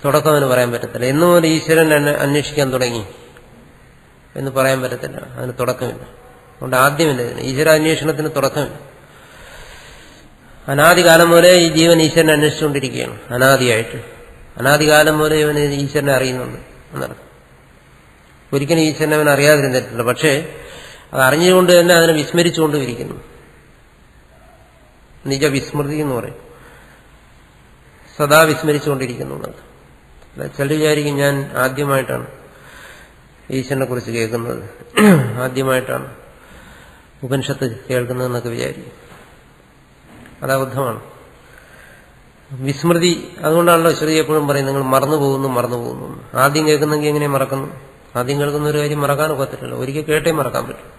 തുടക്കം എന്ന് പറയാൻ പറ്റത്തില്ല. എന്നു മുതൽ ഈശ്വരൻ അന്വേഷിക്കാൻ തുടങ്ങി എന്ന് പറയാൻ പറ്റത്തില്ല, അതിന് തുടക്കമില്ല. അതുകൊണ്ട് ആദ്യമില്ല ഇതിന്, ഈശ്വര അന്വേഷണത്തിന് തുടക്കമില്ല. അനാദികാലം മുതലേ ഈ ജീവൻ ഈശ്വരനെ അന്വേഷിച്ചുകൊണ്ടിരിക്കുകയാണ്. അനാദിയായിട്ട് അനാദികാലം മുതലേ ഇവൻ ഈശ്വരനെ അറിയുന്നുണ്ട് എന്നർത്ഥം. ഒരിക്കലും ഈശ്വരനെ അവൻ അറിയാതിരുന്നിട്ടില്ല. പക്ഷേ അത് അറിഞ്ഞുകൊണ്ട് തന്നെ അതിനെ വിസ്മരിച്ചുകൊണ്ടിരിക്കുന്നു. നിജ വിസ്മൃതി എന്ന് പറയും. സദാ വിസ്മരിച്ചുകൊണ്ടിരിക്കുന്നു എന്നർത്ഥം. ചിലർ വിചാരിക്കും ഞാൻ ആദ്യമായിട്ടാണ് ഈശ്വരനെ കുറിച്ച് കേൾക്കുന്നത്, ആദ്യമായിട്ടാണ് ഉപനിഷത്ത് കേൾക്കുന്നതെന്നൊക്കെ വിചാരിക്കും. അത് അബദ്ധമാണ്. വിസ്മൃതി. അതുകൊണ്ടാണല്ലോ ശ്രുതി എപ്പോഴും പറയും നിങ്ങൾ മറന്നുപോകുന്നു. ആദ്യം കേൾക്കുന്നെങ്കിൽ എങ്ങനെ മറക്കുന്നു? ആദ്യം കേൾക്കുന്ന ഒരു കാര്യം മറക്കാൻ ഒക്കത്തില്ലല്ലോ, ഒരിക്കൽ കേട്ടേ മറക്കാൻ പറ്റും.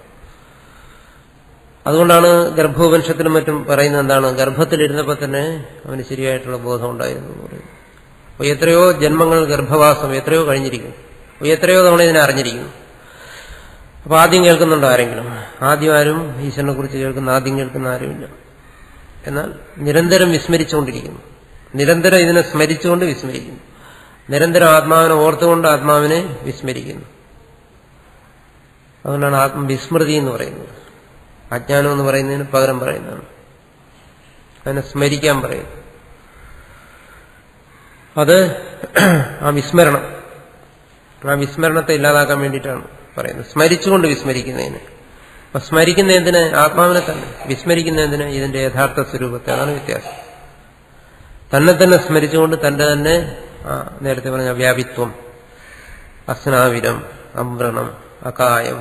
അതുകൊണ്ടാണ് ഗർഭോപനിഷത്തിനും മറ്റും പറയുന്നത് എന്താണ്? ഗർഭത്തിലിരുന്നപ്പോൾ തന്നെ അവന് ശരിയായിട്ടുള്ള ബോധം ഉണ്ടായിരുന്നു എന്ന് പറയുന്നു. അപ്പോൾ എത്രയോ ജന്മങ്ങൾ ഗർഭവാസം എത്രയോ കഴിഞ്ഞിരിക്കും, എത്രയോ തവണ ഇതിനെ അറിഞ്ഞിരിക്കുന്നു. അപ്പൊ ആദ്യം കേൾക്കുന്നുണ്ടോ ആരെങ്കിലും? ആദ്യം ആരും ഈശ്വരനെ കുറിച്ച് കേൾക്കുന്ന ആദ്യം കേൾക്കുന്ന ആരുമില്ല. എന്നാൽ നിരന്തരം വിസ്മരിച്ചുകൊണ്ടിരിക്കുന്നു, നിരന്തരം ഇതിനെ സ്മരിച്ചുകൊണ്ട് വിസ്മരിക്കുന്നു. നിരന്തരം ആത്മാവിനെ ഓർത്തുകൊണ്ട് ആത്മാവിനെ വിസ്മരിക്കുന്നു. അതുകൊണ്ടാണ് ആത്മവിസ്മൃതി എന്ന് പറയുന്നത്. അജ്ഞാനം എന്ന് പറയുന്നതിന് പകരം പറയുന്നതാണ്. അതിനെ സ്മരിക്കാൻ പറയുന്നു. അത് ആ വിസ്മരണത്തെ ഇല്ലാതാക്കാൻ വേണ്ടിയിട്ടാണ് പറയുന്നത്. സ്മരിച്ചുകൊണ്ട് വിസ്മരിക്കുന്നതിന്. അപ്പൊ സ്മരിക്കുന്ന എന്തിന്? ആത്മാവിനെ തന്നെ. വിസ്മരിക്കുന്ന എന്തിന്? ഇതിന്റെ യഥാർത്ഥ സ്വരൂപത്തെ. അതാണ് വ്യത്യാസം. തന്നെ സ്മരിച്ചുകൊണ്ട് തന്റെ തന്നെ നേരത്തെ പറഞ്ഞ വ്യാപിത്വം, അസ്നാവിരം, അമ്രണം, അകായം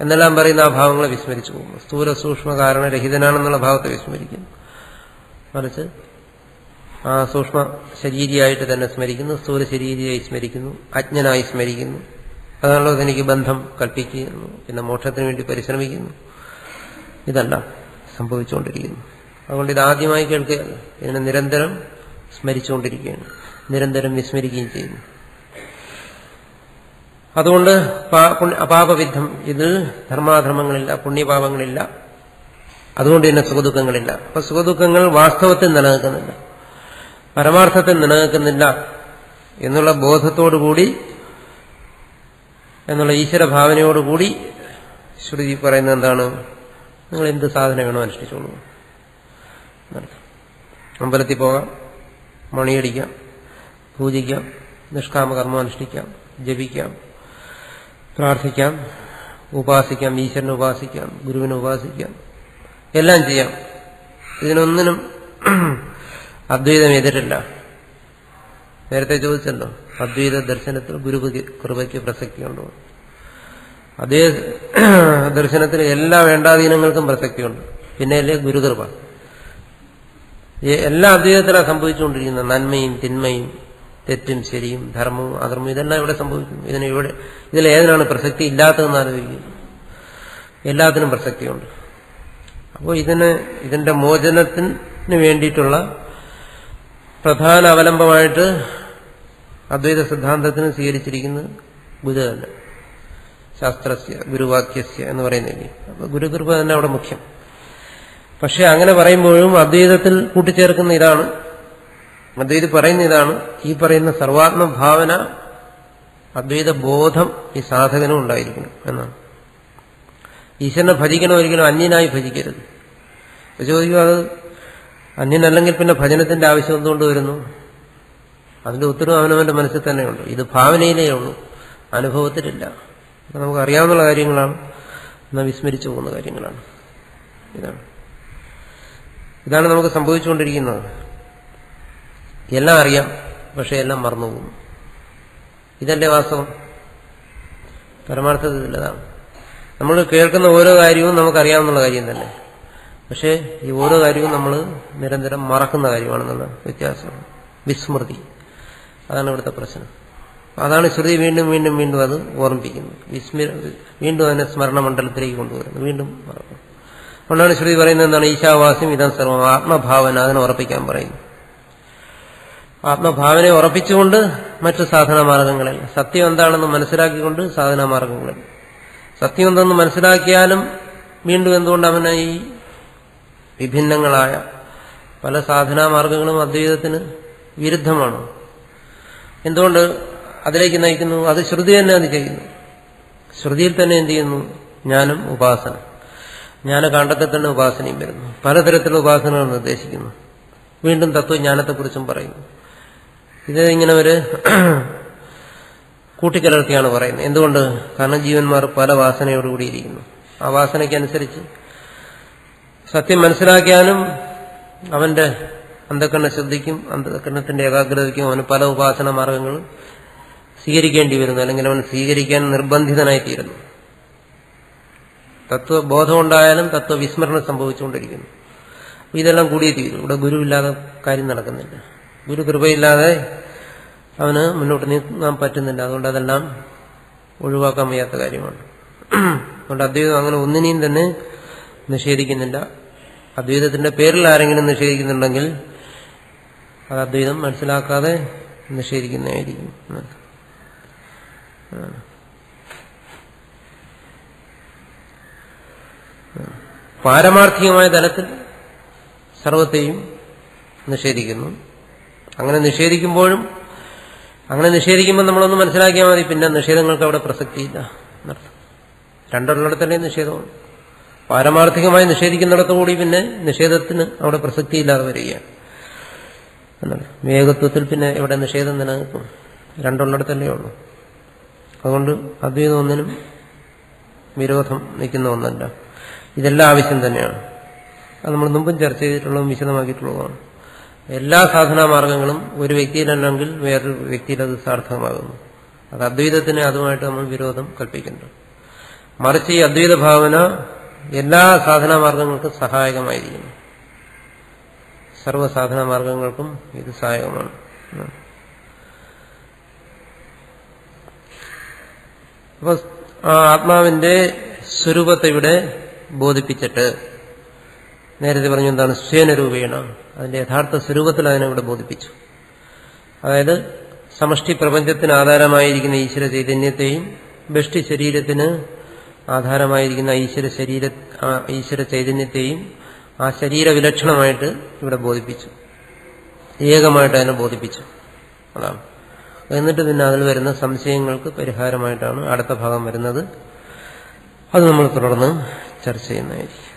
എന്നെല്ലാം പറയുന്ന ആ ഭാവങ്ങളെ വിസ്മരിച്ചു പോകുന്നു. സ്ഥൂല സൂക്ഷ്മ കാരണരഹിതനാണെന്നുള്ള ഭാവത്തെ വിസ്മരിക്കുന്നു. മറിച്ച് ആ സൂക്ഷ്മ ശരീരിയായിട്ട് തന്നെ സ്മരിക്കുന്നു, സ്ഥൂല ശരീരിയായി സ്മരിക്കുന്നു, അജ്ഞനായി സ്മരിക്കുന്നു. അതാണല്ലോ തനിക്ക് ബന്ധം കൽപ്പിക്കുന്നു, പിന്നെ മോക്ഷത്തിന് വേണ്ടി പരിശ്രമിക്കുന്നു. ഇതെല്ലാം സംഭവിച്ചുകൊണ്ടിരിക്കുന്നു. അതുകൊണ്ട് ഇതാദ്യമായി കേൾക്കുകയല്ല, ഇതിനെ നിരന്തരം സ്മരിച്ചുകൊണ്ടിരിക്കുകയാണ്, നിരന്തരം വിസ്മരിക്കുകയും ചെയ്യുന്നു. അതുകൊണ്ട് അപാപവിദ്ധം, ഇതിൽ ധർമാധർമ്മങ്ങളില്ല, പുണ്യപാപങ്ങളില്ല. അതുകൊണ്ട് തന്നെ സുഖദുഃഖങ്ങളില്ല. അപ്പൊ സുഖദുഃഖങ്ങൾ വാസ്തവത്തിൽ നിലനിൽക്കുന്നില്ല, പരമാർത്ഥത്തിൽ നിലനിൽക്കുന്നില്ല എന്നുള്ള ബോധത്തോടുകൂടി, എന്നുള്ള ഈശ്വരഭാവനയോടുകൂടി ശ്രുതി പറയുന്നത് എന്താണ്? നിങ്ങൾ എന്ത് സാധന വേണോ അനുഷ്ഠിച്ചോളൂ. അമ്പലത്തിൽ പോകാം, മണിയടിക്കാം, പൂജിക്കാം, നിഷ്കാമകർമ്മം അനുഷ്ഠിക്കാം, ജപിക്കാം, പ്രാർത്ഥിക്കാം, ഉപാസിക്കാം, ഈശ്വരനെ ഉപാസിക്കാം, ഗുരുവിനെ ഉപാസിക്കാം, എല്ലാം ചെയ്യാം. ഇതിനൊന്നിനും അദ്വൈതം എതിരല്ല. നേരത്തെ ചോദിച്ചല്ലോ, അദ്വൈത ദർശനത്തിൽ ഗുരു കൃപയ്ക്ക് പ്രസക്തിയുണ്ടോ? അതേ ദർശനത്തിൽ എല്ലാ വേണ്ടാധീനങ്ങൾക്കും പ്രസക്തിയുണ്ട്. പിന്നെയല്ലേ ഗുരുകൃപ. എല്ലാ അദ്വൈതത്തിലാണ് സംഭവിച്ചുകൊണ്ടിരിക്കുന്നത്. നന്മയും തിന്മയും, തെറ്റും ശരിയും, ധർമ്മവും അധർമ്മവും, ഇതെല്ലാം ഇവിടെ സംഭവിക്കുന്നു. ഇതിലേതിനാണ് പ്രസക്തി ഇല്ലാത്തതെന്ന് ആലോചിക്കുന്നു. എല്ലാത്തിനും പ്രസക്തിയുണ്ട്. അപ്പോൾ ഇതിന്റെ മോചനത്തിന് വേണ്ടിയിട്ടുള്ള പ്രധാന അവലംബമായിട്ട് അദ്വൈത സിദ്ധാന്തത്തിന് സ്വീകരിച്ചിരിക്കുന്നത് ഗുരു തന്നെ. ശാസ്ത്രസ്യ ഗുരുവാക്യസ്യ എന്ന് പറയുന്നില്ലേ. അപ്പൊ ഗുരുകൃപ തന്നെ അവിടെ മുഖ്യം. പക്ഷെ അങ്ങനെ പറയുമ്പോഴും അദ്വൈതത്തിൽ കൂട്ടിച്ചേർക്കുന്ന ഇതാണ്, അദ്വൈതം പറയുന്ന ഇതാണ്, ഈ പറയുന്ന സർവാത്മഭാവന, അദ്വൈത ബോധം ഈ സാധകനും ഉണ്ടായിരിക്കണം എന്നാണ്. ഈശ്വരനെ ഭജിക്കണം, ഒരിക്കലും അന്യനായി ഭജിക്കരുത്. ചോദിക്കും, അത് അന്യനല്ലെങ്കിൽ പിന്നെ ഭജനത്തിന്റെ ആവശ്യം എന്തുകൊണ്ട് വരുന്നു? അതിന്റെ ഉത്തരവ് അവനവന്റെ മനസ്സിൽ തന്നെയുണ്ട്. ഇത് ഭാവനയിലേ ഉള്ളൂ, അനുഭവത്തിലില്ല. നമുക്ക് അറിയാവുന്ന കാര്യങ്ങളാണ്, എന്നാൽ വിസ്മരിച്ചു പോകുന്ന കാര്യങ്ങളാണ്. ഇതാണ് നമുക്ക് സംഭവിച്ചുകൊണ്ടിരിക്കുന്നത്. എല്ലാം അറിയാം, പക്ഷെ എല്ലാം മറന്നുപോകുന്നു. ഇതല്ലേ വാസ്തവം? പരമാർത്ഥത്തിലതാണ്. നമ്മൾ കേൾക്കുന്ന ഓരോ കാര്യവും നമുക്കറിയാവുന്ന കാര്യം തന്നെ, പക്ഷേ ഈ ഓരോ കാര്യവും നമ്മൾ നിരന്തരം മറക്കുന്ന കാര്യമാണെന്നുള്ള വ്യത്യാസം, വിസ്മൃതി. അതാണ് ഇവിടുത്തെ പ്രശ്നം. അതാണ് ശ്രുതി വീണ്ടും വീണ്ടും വീണ്ടും അത് ഓർമ്മിപ്പിക്കുന്നത്. വീണ്ടും അതിനെ സ്മരണമണ്ഡലത്തിലേക്ക് കൊണ്ടുവരുന്നു, വീണ്ടും മറക്കും. അതുകൊണ്ടാണ് ശ്രുതി പറയുന്നത് എന്താണ്? ഈശാവാസ്യം ഇതം സർവം, ആത്മഭാവന, അതിനെ ഉറപ്പിക്കാൻ പറയുന്നു. ആത്മഭാവനയെ ഉറപ്പിച്ചുകൊണ്ട് മറ്റു സാധനാമാർഗങ്ങളിൽ, സത്യം എന്താണെന്ന് മനസ്സിലാക്കിക്കൊണ്ട് സാധനാമാർഗങ്ങളിൽ, സത്യം എന്തെന്ന് മനസ്സിലാക്കിയാലും വീണ്ടും എന്തുകൊണ്ട് അവനെ ഈ വിഭിന്നങ്ങളായ പല സാധനാമാർഗങ്ങളും അദ്വൈതത്തിന് വിരുദ്ധമാണ്. എന്തുകൊണ്ട് അതിലേക്ക് നയിക്കുന്നു? അത് ശ്രുതി തന്നെ അത് ചെയ്യുന്നു. ശ്രുതിയിൽ തന്നെ എന്ത് ചെയ്യുന്നു? ജ്ഞാനം, ഉപാസന. ജ്ഞാനകാണ്ഡത്തിൽ തന്നെ ഉപാസനയും വരുന്നു. പലതരത്തിലുള്ള ഉപാസനകൾ നിർദ്ദേശിക്കുന്നു. വീണ്ടും തത്വജ്ഞാനത്തെക്കുറിച്ചും പറയുന്നു. ഇത് ഇങ്ങനെ ഒരു കൂട്ടിക്കലർത്തിയാണ് പറയുന്നത്. എന്തുകൊണ്ട്? കാരണം ജീവന്മാർ പല വാസനയോടുകൂടിയിരിക്കുന്നു. ആ വാസനയ്ക്കനുസരിച്ച് സത്യം മനസ്സിലാക്കിയാലും അവന്റെ അന്ധകരണ ശുദ്ധിക്കും അന്ധകരണത്തിന്റെ ഏകാഗ്രതയ്ക്കും അവന് പല ഉപാസന മാർഗങ്ങളും സ്വീകരിക്കേണ്ടി വരുന്നു, അല്ലെങ്കിൽ അവൻ സ്വീകരിക്കാൻ നിർബന്ധിതനായിത്തീരുന്നു. തത്വബോധമുണ്ടായാലും തത്വവിസ്മരണം സംഭവിച്ചുകൊണ്ടിരിക്കുന്നു. ഇതെല്ലാം കൂടിയേ തീരും. ഇവിടെ ഗുരുവില്ലാതെ കാര്യം നടക്കുന്നില്ല. ഗുരു കൃപയില്ലാതെ അവന് മുന്നോട്ട് നീങ്ങാൻ പറ്റുന്നില്ല. അതുകൊണ്ട് അതെല്ലാം ഒഴിവാക്കാൻ വയ്യാത്ത കാര്യമാണ്. അതുകൊണ്ട് അദ്വൈതം അങ്ങനെ ഒന്നിനെയും തന്നെ നിഷേധിക്കുന്നില്ല. അദ്വൈതത്തിന്റെ പേരിൽ ആരെങ്കിലും നിഷേധിക്കുന്നുണ്ടെങ്കിൽ അത് അദ്വൈതം മനസ്സിലാക്കാതെ നിഷേധിക്കുന്നതായിരിക്കും. പാരമാർത്ഥികമായ തലത്തിൽ സർവത്തെയും നിഷേധിക്കുന്നു. അങ്ങനെ നിഷേധിക്കുമ്പോഴും അങ്ങനെ നിഷേധിക്കുമ്പോൾ നമ്മളൊന്ന് മനസ്സിലാക്കിയാൽ മതി, പിന്നെ നിഷേധങ്ങൾക്ക് അവിടെ പ്രസക്തിയില്ല എന്നർത്ഥം. രണ്ടുള്ളിടത്തന്നെ നിഷേധമാണ്. പാരമാർത്ഥികമായി നിഷേധിക്കുന്നിടത്തുകൂടി പിന്നെ നിഷേധത്തിന് അവിടെ പ്രസക്തിയില്ലാതെ വരികയാണ് എന്നാണ്. ഏകത്വത്തിൽ പിന്നെ എവിടെ നിഷേധം നിലനിൽക്കും? രണ്ടുള്ളിടത്തല്ലേ ഉള്ളൂ. അതുകൊണ്ട് അദ്വൈതം ഒന്നിനും വിരോധം നിൽക്കുന്ന ഒന്നല്ല. ഇതെല്ലാം ആവശ്യം തന്നെയാണ്. അത് നമ്മൾ മുമ്പും ചർച്ച ചെയ്തിട്ടുള്ളതും വിശദമാക്കിയിട്ടുള്ളതുമാണ്. എല്ലാ സാധനാമാർഗങ്ങളും ഒരു വ്യക്തിയിലല്ലെങ്കിൽ വേറൊരു വ്യക്തിയിൽ അത് സാർത്ഥകമാകുന്നു. അത് അദ്വൈതത്തിന് അതുമായിട്ട് നമ്മൾ വിരോധം കൽപ്പിക്കുന്നുണ്ട്. മറിച്ച് ഈ അദ്വൈത ഭാവന എല്ലാ സാധനാമാർഗങ്ങൾക്കും സഹായകമായിരിക്കുന്നു. സർവ്വസാധനാമാർഗങ്ങൾക്കും ഇത് സഹായകമാണ്. അപ്പൊ ആ ആത്മാവിന്റെ സ്വരൂപത്തെ ഇവിടെ ബോധിപ്പിച്ചിട്ട് നേരത്തെ പറഞ്ഞു എന്താണ്? സ്വേനരൂപേണ, അതിന്റെ യഥാർത്ഥ സ്വരൂപത്തിൽ അതിനെ ഇവിടെ ബോധിപ്പിച്ചു. അതായത് സമഷ്ടി പ്രപഞ്ചത്തിന് ആധാരമായിരിക്കുന്ന ഈശ്വര ചൈതന്യത്തെയും വ്യഷ്ടി ശരീരത്തിന് ആധാരമായിരിക്കുന്ന ഈശ്വര ചൈതന്യത്തെയും ആ ശരീരവിലക്ഷണമായിട്ട് ഇവിടെ ബോധിപ്പിച്ചു. ഏകമായിട്ട് അതിനെ ബോധിപ്പിച്ചു. അതാണ്. എന്നിട്ട് പിന്നെ അതിൽ വരുന്ന സംശയങ്ങൾക്ക് പരിഹാരമായിട്ടാണ് അടുത്ത ഭാഗം വരുന്നത്. അത് നമ്മൾ തുടർന്ന് ചർച്ച ചെയ്യുന്നതായിരിക്കും.